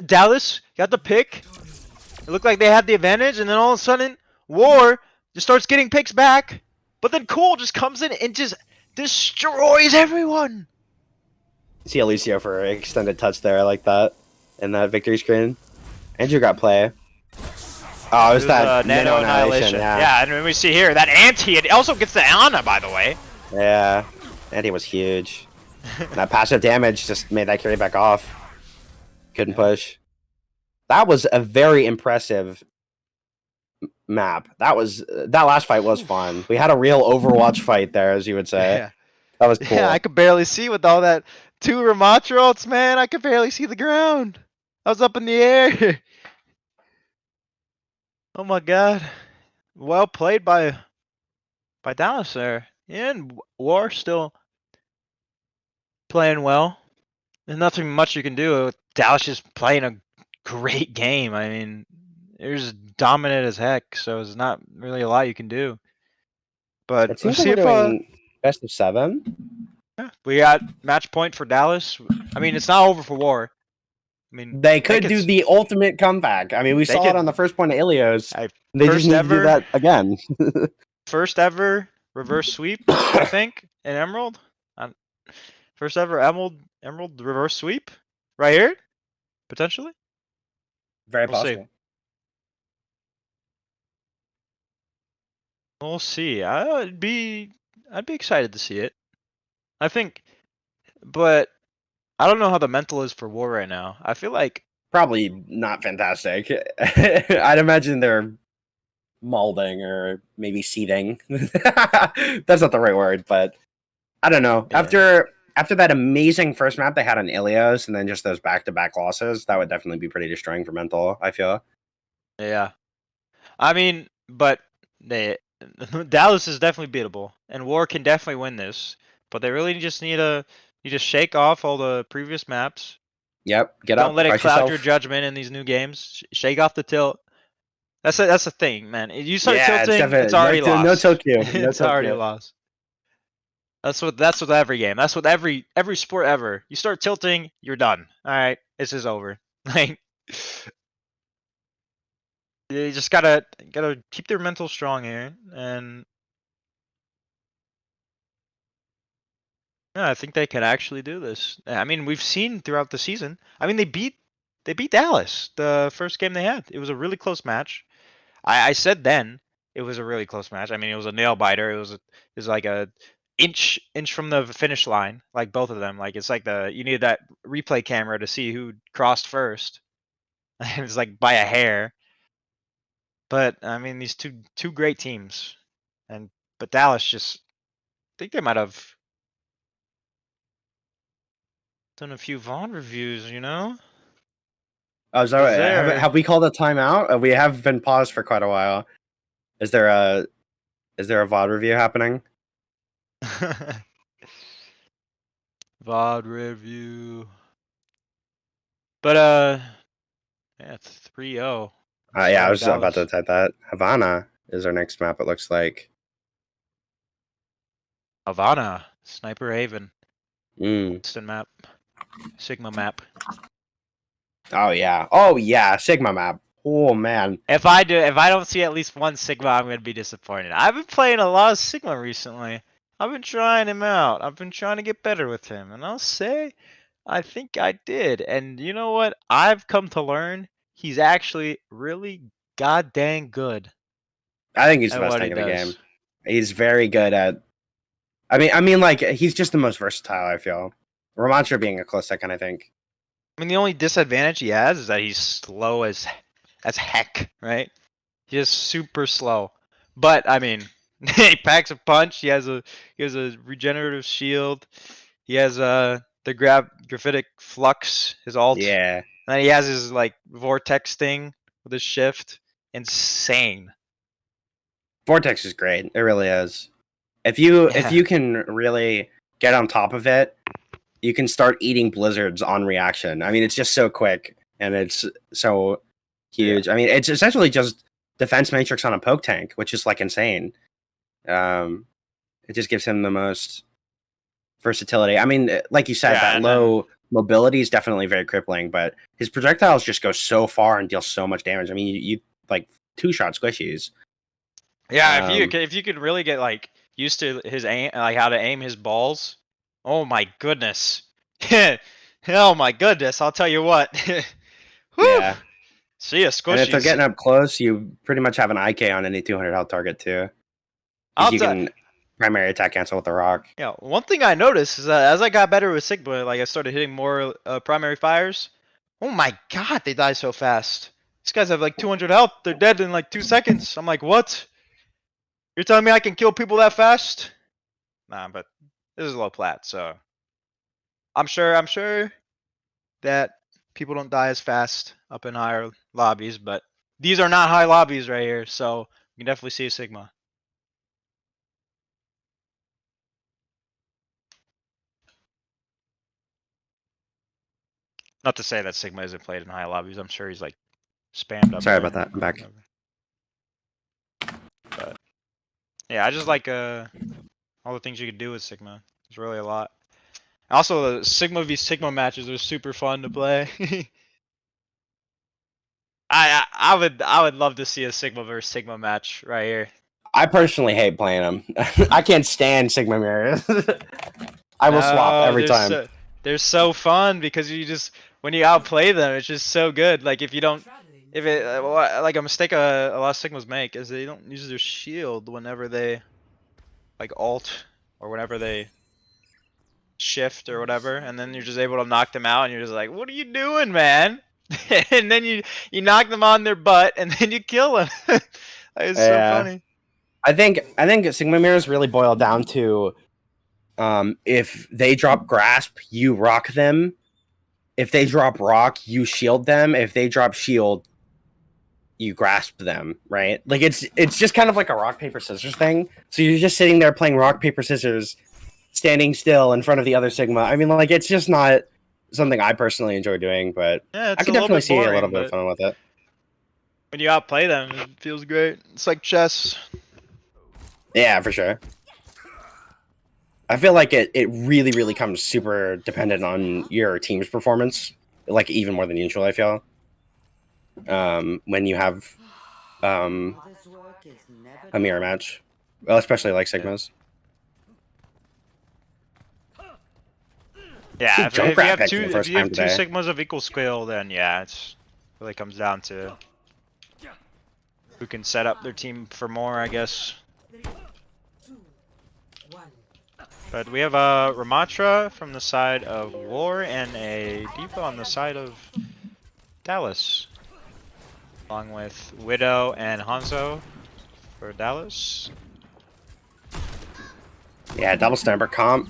Dallas got the pick. It looked like they had the advantage, and then all of a sudden, War just starts getting picks back. But then Cole just comes in and just destroys everyone. See Alicio for an extended touch there. I like that. In that victory screen. Andrew got play. Oh, it was that Nano Annihilation. Yeah, and we see here that anti. It also gets the Ana, by the way. Yeah. Andy was huge. That passive damage just made that carry back off. Couldn't push. That was a very impressive map. That last fight was fun. We had a real Overwatch fight there, as you would say. Yeah. That was cool. Yeah, I could barely see with all that 2 Ramatra ults, man. I could barely see the ground. I was up in the air. Oh my god. Well played by Dallas there. And War still playing well. There's nothing much you can do. Dallas just playing a great game. I mean, they're just dominant as heck, so there's not really a lot you can do. But It let's seems see like if we're doing best of 7. yeah, we got match point for Dallas. I mean, it's not over for War. I mean, They could do the ultimate comeback. I mean, we They saw could- it on the first point of Ilios. I- They just first need to do ever- that again. first ever reverse sweep, I think, in Emerald. First ever Emerald reverse sweep right here, potentially. Very We'll see. possible. We'll see. I'd be excited to see it. I think, but I don't know how the mental is for War right now. I feel like Probably not fantastic. I'd imagine they're molding or maybe seething. That's not the right word, but I don't know. Yeah. After that amazing first map they had on Ilios and then just those back-to-back losses, that would definitely be pretty destroying for mental, I feel. yeah. I mean, but Dallas is definitely beatable, and War can definitely win this. But they really just need to shake off all the previous maps. Yep, get up. Don't let it price cloud yourself. your judgment in these new games. Shake off the tilt. That's the thing, man. You start Yeah, tilting, definitely- it's already no, lost. no tilt queue. No It's tilt already queue. lost. That's with every game. That's with every sport ever. You start tilting, you're done. All right, this is over. Like you just gotta keep their mental strong here, and yeah, I think they can actually do this. I mean, we've seen throughout the season. I mean, they beat Dallas the first game they had. It was a really close match. I said then it was a really close match. I mean, it was a nail biter. It was like a inch from the finish line, like both of them. Like it's like you need that replay camera to see who crossed first. It was like by a hair. But I mean, these two great teams, but Dallas just I think they might have done a few Vaughn reviews, you know? Oh, is that right? there- Have we called a timeout? We have been paused for quite a while. Is there a VOD review happening? VOD review. But yeah, it's 3-0. Yeah, I was Sorry, about to Dallas. type that. Havana is our next map, it looks like. Havana, Sniper Haven, Mm. Instant map, Sigma map. Oh yeah, Sigma map. Oh man. If I don't see at least one Sigma, I'm gonna be disappointed. I've been playing a lot of Sigma recently. I've been trying him out. I've been trying to get better with him, and I'll say, I think I did. And you know what? I've come to learn he's actually really goddamn good I think he's the at best what he tank in the does. game. He's very good at. I mean, like he's just the most versatile. I feel. Ramantra being a close second, I think. I mean, the only disadvantage he has is that he's slow as heck, right? He's just super slow. But I mean, he packs a punch. He has a regenerative shield. He has the graphitic flux, his ult. Yeah. And then he has his like vortex thing with his shift. Insane. Vortex is great. It really is. If you Yeah. can really get on top of it, you can start eating blizzards on reaction. I mean, it's just so quick and it's so huge. I mean, it's essentially just defense matrix on a poke tank, which is like insane. It just gives him the most versatility. I mean, like you said, Yeah, that and low mobility is definitely very crippling, but his projectiles just go so far and deal so much damage. I mean, you like 2-shot squishies. Yeah, Um, if you could really get like used to his aim, like how to aim his balls. Oh my goodness. Oh my goodness, I'll tell you what. Whew. Yeah. See ya, And if they're squishies. getting up close, you pretty much have an IK on any 200 health target too. I'll Because you tell can primary attack cancel with the rock. yeah, one thing I noticed is that as I got better with Sigma, like I started hitting more primary fires. Oh my god, they die so fast. These guys have like 200 health. They're dead in like 2 seconds. I'm like, what? You're telling me I can kill people that fast? Nah, but this is low plat, so I'm sure that people don't die as fast up in higher lobbies, but these are not high lobbies right here, so you can definitely see a Sigma. Not to say that Sigma isn't played in high lobbies. I'm sure he's like spammed up Sorry there. about that. I'm back. But yeah, I just like all the things you could do with Sigma. It's really a lot. Also, the Sigma v Sigma matches are super fun to play. I would love to see a Sigma versus Sigma match right here. I personally hate playing them. I can't stand Sigma mirrors. I will swap every time. They're so fun because you just when you outplay them, it's just so good. Like if you don't, Traveling if to it the like a mistake a lot of Sigmas make is they don't use their shield whenever they like alt or whenever they shift or whatever, and then you're just able to knock them out, and you're just like, what are you doing, man? And then you knock them on their butt, and then you kill them. It's so Yeah. funny. I think Sigma mirrors really boil down to if they drop grasp, you rock them. If they drop rock, you shield them. If they drop shield, you grasp them, right? Like it's just kind of like a rock paper scissors thing. So you're just sitting there playing rock paper scissors, standing still in front of the other Sigma. I mean, like it's just not something I personally enjoy doing, but Yeah, it's I a can little definitely bit see a little boring, bit of but fun with it. when you outplay them, it feels great. It's like chess. Yeah, for sure. I feel like it really, really comes super dependent on your team's performance, like even more than usual, I feel. When you have This work is never a mirror done. match. Well, especially like Sigmas. Yeah, See if you Junkrat have picked for the two first time today. Sigmas of equal skill, then yeah, it's really comes down to who can set up their team for more, I guess. 3, 2, 1. But we have a Ramatra from the side of War and a Diva on the side of Dallas, along with Widow and Hanzo for Dallas. Yeah, double sniper comp.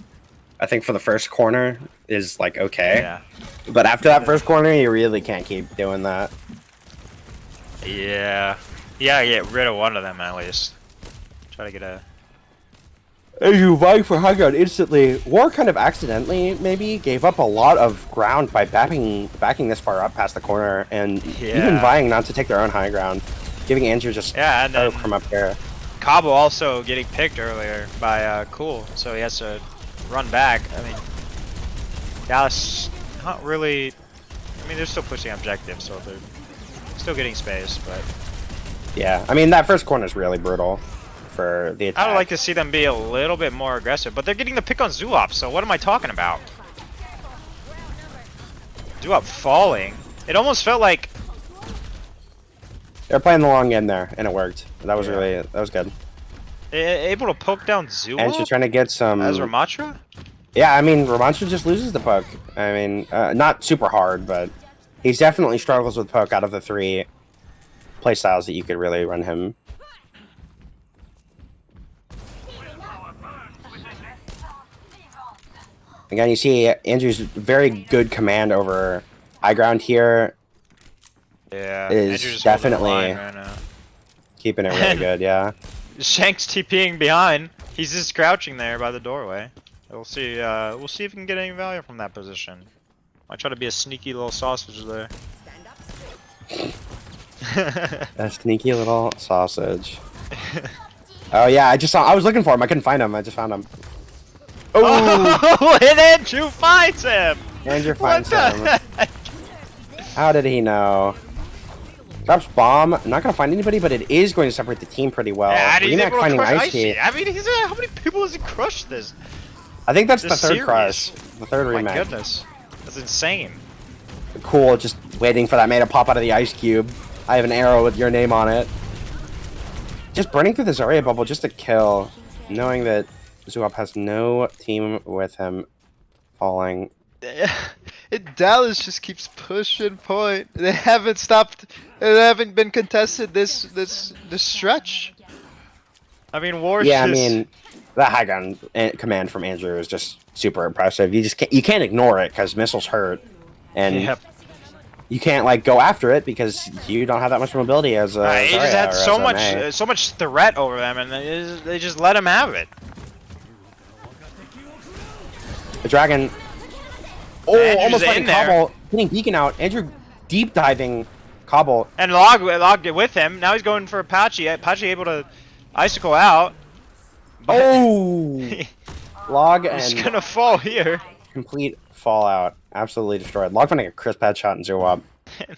I think for the first corner is like okay, Yeah, but after that first corner, you really can't keep doing that. yeah, yeah. Get rid of one of them at least. Try to get a. As you vying for high ground instantly, War kind of accidentally maybe gave up a lot of ground by backing this far up past the corner, and even Yeah. vying not to take their own high ground, giving Andrew just Yeah, and then from up there. Cabo also getting picked earlier by Cool, so he has to run back. I mean, Dallas not really. I mean, they're still pushing objectives, so they're still getting space, but Yeah, I mean that first corner is really brutal for the attack. I would like to see them be a little bit more aggressive. But they're getting the pick on Zoop, so what am I talking about? Zoop falling. It almost felt like They're playing the long end there, and it worked. That was Yeah. that was good. able to poke down Zoop And she's trying to get some. as Ramatra. Yeah, I mean, Ramancha just loses the poke. I mean, not super hard, but he's definitely struggles with poke out of the 3 playstyles that you could really run him. Again, you see Andrew's very good command over high ground here, Yeah, Is Andrew's just holding the definitely- line right now. keeping it really good, yeah. Shanks TPing behind. He's just crouching there by the doorway. We'll see. We'll see if we can get any value from that position. Might try to be a sneaky little sausage there. A sneaky little sausage. Oh yeah, I was looking for him. I couldn't find him. I just found him. Oh, and Andrew finds him. Andrew What finds the him. heck? How did he know? Drops bomb. Not gonna find anybody, but it is going to separate the team pretty well. Yeah, and he's Remac able to finding crush Icy. Icy. I mean, how many people has he crushed this? I think that's the This third series. crush. The third Oh my Remac. goodness, that's insane. Cool, just waiting for that man to pop out of the ice cube. I have an arrow with your name on it. Just burning through the Zarya bubble just to kill, knowing that Zuop has no team with him falling. Dallas just keeps pushing point. They haven't stopped. They haven't been contested this stretch. I mean, War's Yeah, I just... mean, that high ground command from Andrew is just super impressive. You can't ignore it because missiles hurt, and Yep. you can't like go after it because you don't have that much mobility as a He just Zarya had or so as a Mei. much, so much threat over them, and they just let him have it. The dragon. Oh, Andrew's almost in letting there. Cobble hitting beacon out. Andrew deep diving Cobble. And Log with him. Now he's going for Apache. Apache able to icicle out. But Oh, Log he's and gonna fall here. complete fallout. Absolutely destroyed. Log finding a crisp headshot in Zuop.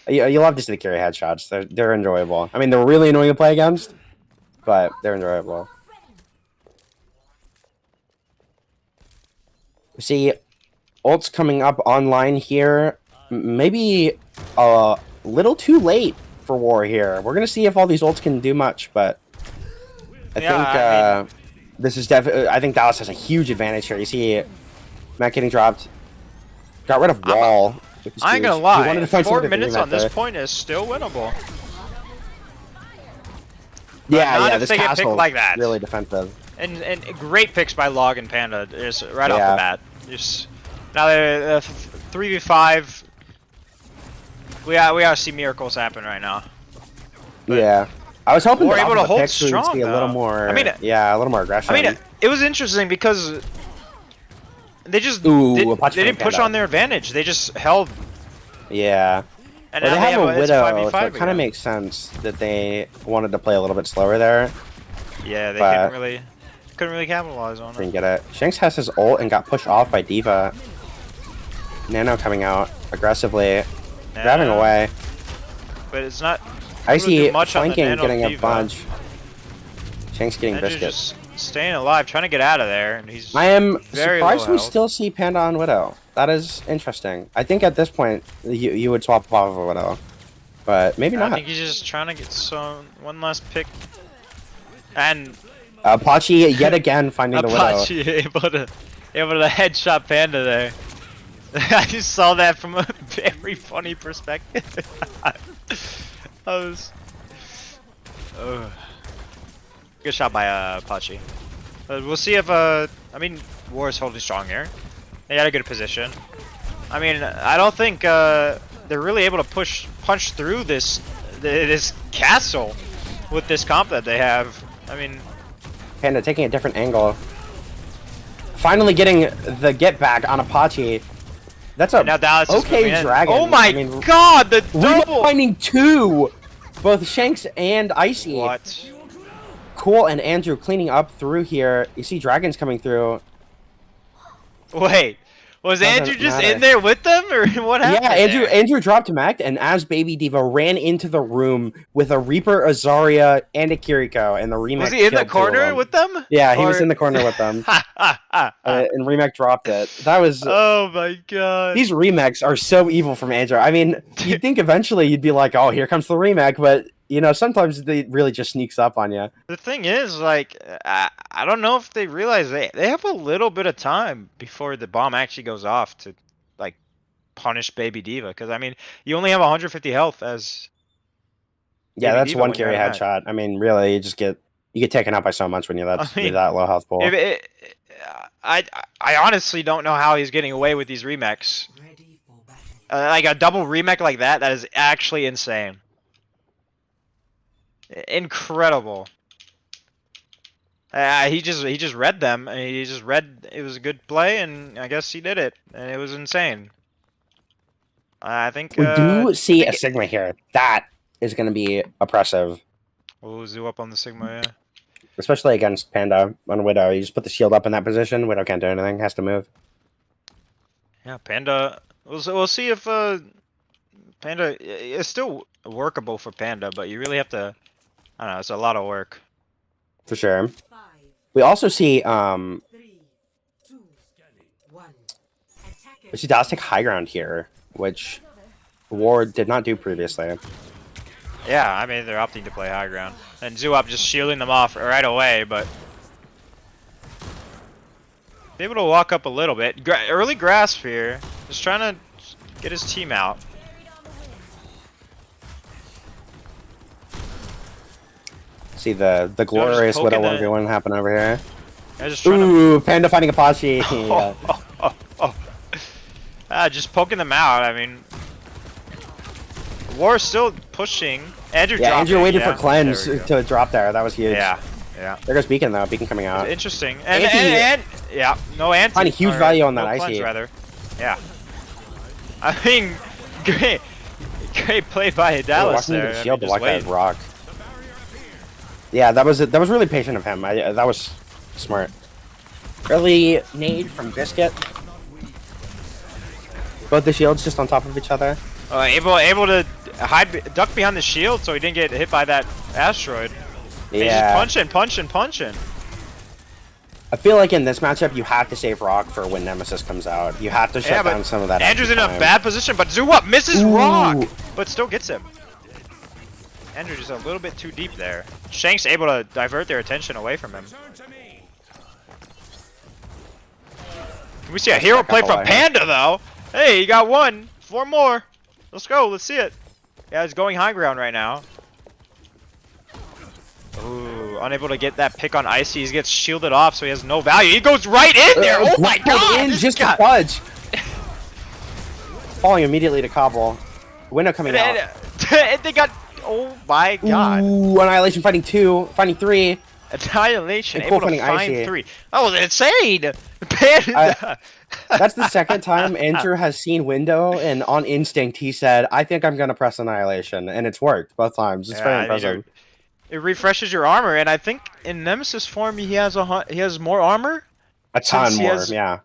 You love to see the carry headshots. They're enjoyable. I mean, they're really annoying to play against, but they're enjoyable. See, ult's coming up online here. Maybe a little too late for War here. We're gonna see if all these ults can do much, but I Yeah, think this is definitely. I think Dallas has a huge advantage here. You see, Matt getting dropped. Got rid of Wall. which is I ain't huge. gonna He lie. wanted to find 4 somebody to minutes remap on this there. point is still winnable. Yeah, not yeah. if This they get picked castle like that. really defensive. And great picks by Log and Panda, just right off Yeah. the bat. Just now they're 3v5. We gotta see miracles happen right now. But Yeah. I was hoping we're that able off to of the hold picks we'd strong, see a little though. more. I mean, yeah, a little more aggression. I mean, it was interesting because they just Ooh, they didn't push Panda. on their advantage. They just held. yeah. And Well, now they have a it's widow, 5v5 so it kind again. of makes sense that they wanted to play a little bit slower there. Yeah, they but- couldn't really capitalize on Didn't it. get it. Shanks has his ult and got pushed off by Diva. Nano coming out aggressively, grabbing Yeah, away. but it's not. I able to do see much on the flanking Nano getting a Diva. bunch. Shanks getting Andrew's biscuit. just staying alive, trying to get out of there, and he's. I am very surprised low we health. still see Panda on Widow. That is interesting. I think at this point you would swap off of a Widow, but maybe I not. think he's just trying to get one last pick. And Apache yet again finding the Widow. Apache able to headshot Panda there. I just saw that from a very funny perspective. I was. Good shot by Apache. We'll see if I mean, War is holding strong here. They got a good position. I mean, I don't think they're really able to punch through this castle with this comp that they have. I mean, Panda taking a different angle. Finally getting the get back on Apache. That's a now Dallas is moving okay in. dragon. Oh my I mean, god, the we're double! finding two, both Shanks and Icy. What? Cool, and Andrew cleaning up through here. You see dragons coming through. Wait, was Doesn't Andrew just matter. in there with them, or what happened? Yeah, there? Andrew dropped mech, and as Baby Diva ran into the room with a Reaper, a Zarya, and a Kiriko, and the remake. Was he in the killed two of corner them. with them? Yeah, he was Or- in the corner with them. And Remake dropped it. That was. Oh my god. These remakes are so evil from Andrew. I mean, you'd think eventually you'd be like, oh, here comes the remake, but, you know, sometimes they really just sneaks up on you. The thing is, like, I don't know if they realize they have a little bit of time before the bomb actually goes off to, like, punish Baby Diva. Because, I mean, you only have 150 health as... Yeah, Baby that's Diva one when you carry have a headshot. I mean, really, you get taken out by so much when you're that, I mean, you're that low health pool. I honestly don't know how he's getting away with these remakes. Ready for battle. Like, a double remake like that is actually insane. Incredible. He just read them. And he just read it was a good play, and I guess he did it, and it was insane. I think We do see I a think- Sigma here. That is going to be oppressive. We'll zoo up on the Sigma. Yeah. especially against Panda on Widow. You just put the shield up in that position. Widow can't do anything. Has to move. Yeah, Panda. We'll see if Panda is still workable for Panda, but you really have to. I don't know. It's a lot of work. For sure. 5, We also see 3, 2, 1. we see Dallas take high ground here, which Ward did not do previously. Yeah, I mean they're opting to play high ground, and Zuop just shielding them off right away, but able to walk up a little bit. Early grasp here, just trying to get his team out. See the glorious poking Widow the- 1v1 happen over here. They're just trying to Ooh, Panda fighting Apache. Yeah. just poking them out. I mean, War is still pushing. Andrew Yeah, dropping. Andrew waited Yeah, for Cleanse there we go. to drop there. That was huge. Yeah, yeah. There goes Beacon though. Beacon coming out. Interesting. Anti- And yeah, no anti. Finding huge or value on no that cleanse, icy. rather. Yeah. I mean, great play by Dallas Watching there. the I mean, shield to just walk that wait. rock. Yeah, that was really patient of him. That was smart. Early nade from Biscuit. Both the shields just on top of each other. Able to duck behind the shield so he didn't get hit by that asteroid. He's just Yeah. punching. I feel like in this matchup you have to save Rock for when Nemesis comes out. You have to shut but down some of that. Andrew's in extra a time. bad position, but Zuop misses Ooh. Rock, but still gets him. Andrew just a little bit too deep there. Shank's able to divert their attention away from him. Can we see a hero back play up from away. Panda though? Hey, you got one. 4 more. Let's go. Let's see it. Yeah, he's going high ground right now. Ooh, unable to get that pick on Icy. He gets shielded off, so he has no value. He goes right in there. Oh my Pulled god! in this just guy- to fudge. Falling immediately to Cobble. Window coming out. and they got. Oh my god! Ooh, Annihilation fighting 2, fighting 3. Annihilation And able cool to finding find Icy. 3. That was insane. Panda. That's the second time Andrew has seen Window, and on instinct he said, "I think I'm gonna press Annihilation," and it's worked both times. It's Yeah, very I mean, impressive. it refreshes your armor, and I think in Nemesis form he has more armor. A ton since he more, has- yeah.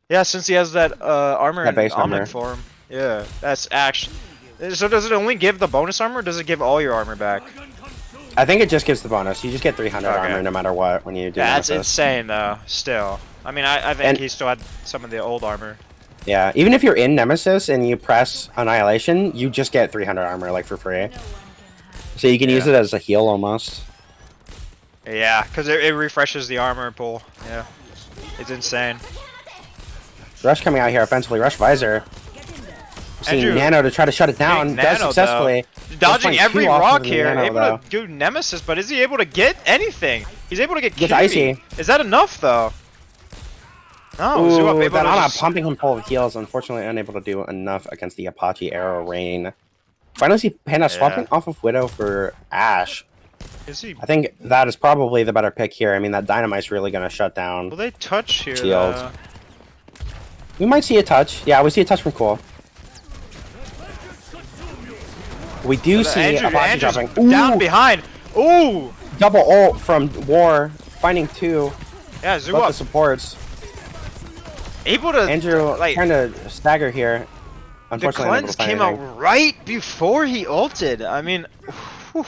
Yeah, since he has that armor That in base Omnic armor. form. Yeah, that's actually. So does it only give the bonus armor, or does it give all your armor back? I think it just gives the bonus. You just get 300 Okay. armor no matter what when you do Yeah, that's Nemesis. insane though. Still, I mean, I think And- he still had some of the old armor. Yeah, even if you're in Nemesis and you press Annihilation, you just get 300 armor like for free. So you can use Yeah. it as a heal almost. Yeah, because it refreshes the armor pool. Yeah, it's insane. Rush coming out here offensively. Rush Visor. Seeing Andrew, Nano to try to shut it down. Big Does Nano, successfully. Dodging find every 2 off rock of the here, Nano, able though. to do Nemesis, but is he able to get anything? He's able to get Gets Kirby. Icy. Is that enough though? No, Ooh, Zuop able that to Ana just... pumping him full of heals. Unfortunately, unable to do enough against the Apache Arrow Rain. Finally, see Panda swapping off of Widow for Ash. Is he? I think that is probably the better pick here. I mean, that Dynamite's really going to shut down. Will they touch here? Shield. though? We might see a touch. Yeah, we see a touch from Cool. We do see Apache Andrew's dropping. down Ooh, behind. Ooh! double ult from War. Finding 2. Yeah, Both the Zuop supports. able to. Andrew like, trying to stagger here. the Unfortunately, unable cleanse to find came anything. out right before he ulted. I mean, whew.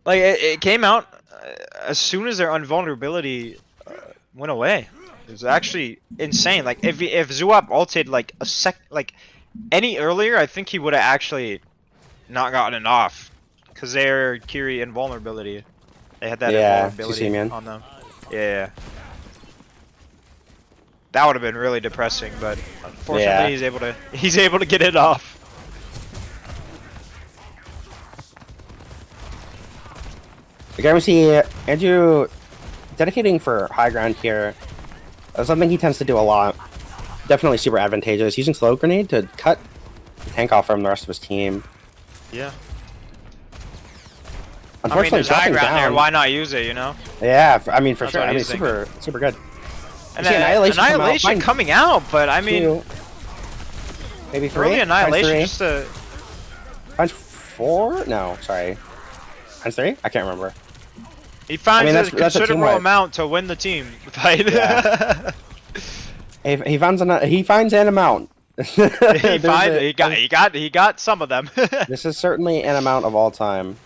Like it came out as soon as their invulnerability went away. It was actually insane. Like if Zuop ulted like any earlier, I think he would have actually not gotten it off because their Kiri invulnerability. They had that Yeah, invulnerability Sisimian. on them. Yeah. That would have been really depressing, but unfortunately Yeah. he's able to get it off. Again, we see Andrew dedicating for high ground here. Something he tends to do a lot. Definitely super advantageous. Using slow grenade to cut the tank off from the rest of his team. Yeah. I mean, Unfortunately, there's high dropping ground there. down. Why not use it? You know. Yeah, I mean for That's sure. what I mean he's thinking. super good. And see Annihilation, come out, coming out, but I mean, 2, maybe 3. early Annihilation Finds just to 3. Finds 4? No, sorry. Finds 3? I can't remember. He finds that's a a team considerable fight. amount to win the team fight. Yeah. He finds an amount. He got some of them. This is certainly an amount of all time.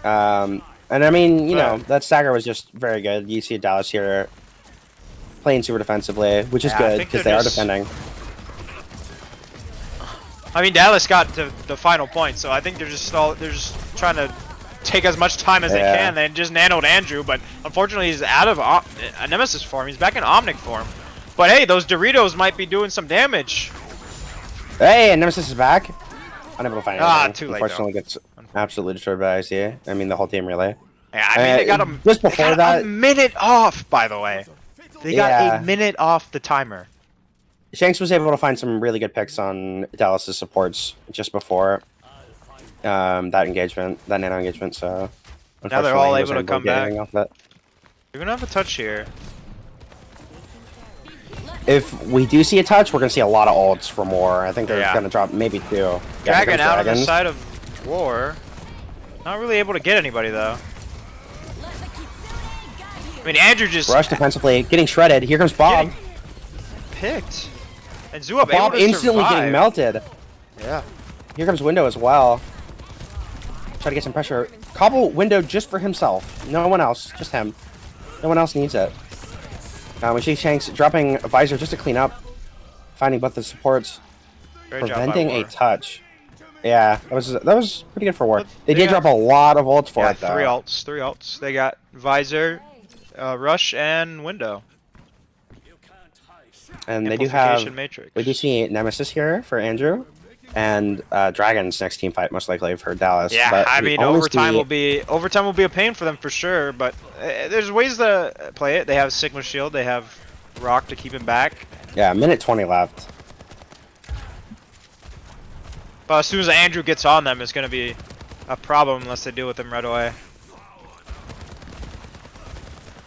And I mean, you know, that stagger was just very good. You see Dallas here playing super defensively, which is Yeah, I good think because they're they are just- defending. I mean, Dallas got to the final point, so I think they're just trying to take as much time as they Yeah. can. They just nanoed Andrew, but unfortunately he's out of Nemesis form. He's back in Omnic form. But hey, those Doritos might be doing some damage. Hey, and Nemesis is back. Unable to find anything. Too late, though. Unfortunately, gets absolutely destroyed by ICA. I mean, the whole team really. Yeah, I mean, they got him just before that. a minute off, by the way. They got Yeah. a minute off the timer. Shanks was able to find some really good picks on Dallas's supports just before that engagement, that nano engagement. So Now they're all unfortunately, he able to wasn't come get back. anything off that. You're gonna have a touch here. If we do see a touch, we're gonna see a lot of ults for more. I think they're Yeah. gonna drop maybe 2. Yeah, Dragon here comes out on the Dragons. side of War. Not really able to get anybody though. I mean, Andrew just Rush defensively, getting shredded. Here comes Bob. picked. And Zuop Bob able to instantly survive. getting melted. Yeah. Here comes Window as well. Try to get some pressure. Cobble Window just for himself. No one else. Just him. No one else needs it. We see Shanks dropping a visor just to clean up. Finding both the supports. Great job by Preventing a War. touch. Yeah, that was pretty good for War. But They they did got- drop a lot of ults for Yeah, it though. three ults. They got Visor, Rush, and Window. And they do have. Amplification Matrix. We do see Nemesis here for Andrew. And Dragon's next team fight most likely for Dallas. Yeah, but I we mean only overtime see- will be a pain for them for sure, but there's ways to play it. They have Sigma Shield, they have Rock to keep him back. Yeah, minute 20 left. But as soon as Andrew gets on them, it's gonna be a problem unless they deal with him right away.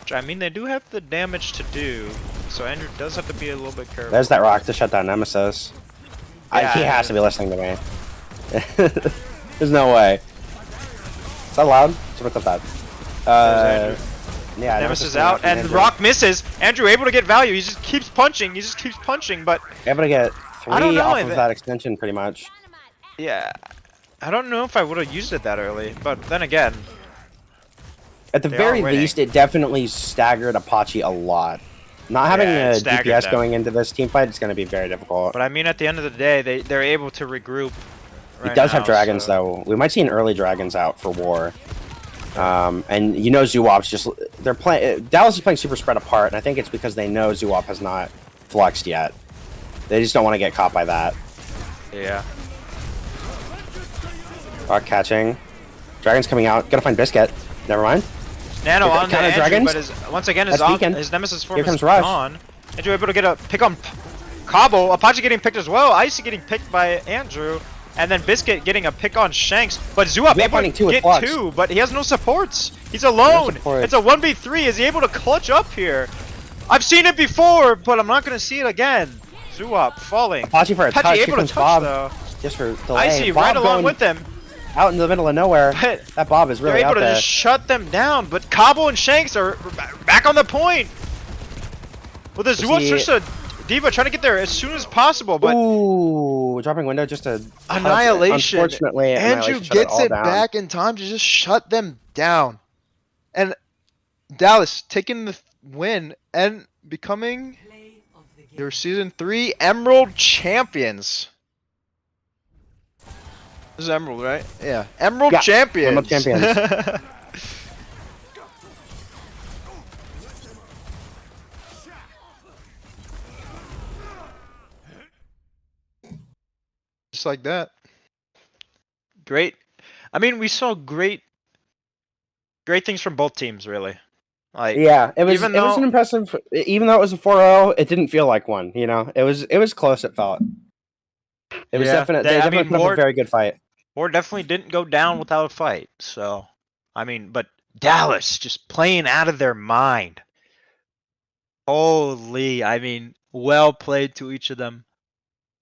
Which, I mean, they do have the damage to do, so Andrew does have to be a little bit careful. There's that rock to shut down Nemesis. Yeah, He has to be listening to me. There's no way. Is that loud? Let's look up that. Andrew. Yeah, Nemesis coming out, from and Andrew. Rock misses. Andrew able to get value. He just keeps punching. But Able to get I don't 3 know, off I of thi- that extension, pretty much. yeah, I don't know if I would have used it that early. But then again, At the They very are winning. least, it definitely staggered Apache a lot. Not having Yeah, it a staggered DPS them. going into this team fight is going to be very difficult. but I mean, at the end of the day, they're able to regroup. He Right does have now, dragons, so- though. We might see an early dragons out for War. And you know Zoop's just... They're playing... Dallas is playing super spread apart, and I think it's because they know Zoop has not fluxed yet. They just don't want to get caught by that. Yeah. Rock catching. Dragons coming out. Gotta find Biscuit. Never mind. Nano Here on the comes Andrew, Dragons. but once again, his, That's Beacon. his Nemesis form Here is comes Rush. gone. Andrew able to get a pick on Cabo. Apache getting picked as well. Icy getting picked by Andrew. And then Biscuit getting a pick on Shanks. But Zuop able finding to two with get Flux. 2, but he has no supports. He's alone. supports. It's a 1v3. Is he able to clutch up here? I've seen it before, but I'm not going to see it again. Zuop falling. Apache for a touch. Apache Here able to comes touch Bob. though. Just for delay. Icy Bob right along going with them. out in the middle of nowhere. But That Bob is they're really able out to there. just shut them down, but Cabo and Shanks are back on the point. Well, the Zuop's see- just a Diva trying to get there as soon as possible, but Ooh, dropping window just a Annihilation. Unfortunately, Andrew Annihilation shut gets all it down. back in time to just shut them down. And Dallas taking the win and becoming Play of the game. their Season 3 Emerald Champions. This is Emerald, right? Yeah. Emerald Yeah, Champions. Emerald Champions. Just like that. great. I mean, we saw great things from both teams, really. Like, Yeah, it was Even it was though- an impressive. Even though it was a 4-0, it didn't feel like one. You know, it was close. It felt. It was Yeah, definitely. They I definitely mean, put up a Ward- very good fight. War definitely didn't go down without a fight. So, I mean, but Dallas just playing out of their mind. Holy, I mean, well played to each of them.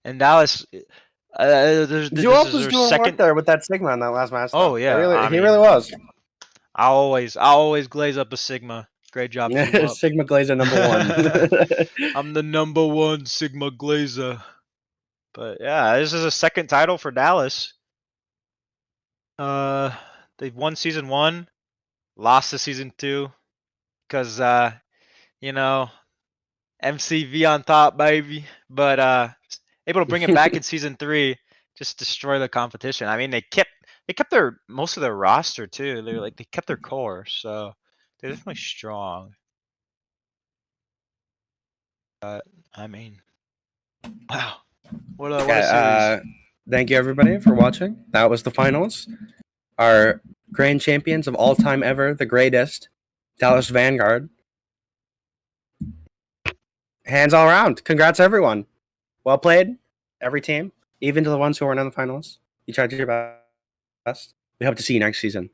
And Dallas, this Joel is was their doing work second. there with that Sigma in that last match. Oh, though. yeah, He really, I he mean- really was. I always glaze up a Sigma. Great job, Zoom Up. Sigma Glazer #1. I'm the #1 Sigma Glazer. But yeah, this is a second title for Dallas. They've won season 1, lost to season 2, because you know, MCV on top, baby. But able to bring it back in season 3, just destroy the competition. I mean, they kept their most of their roster too. They kept their core, so they're definitely strong. I mean, wow, what a Okay, series. thank you everybody for watching. That was the finals. Our grand champions of all time ever, the greatest, Dallas Vanguard. Hands all around. Congrats everyone. Well played, every team, even to the ones who weren't in the finals. You tried your best. We hope to see you next season.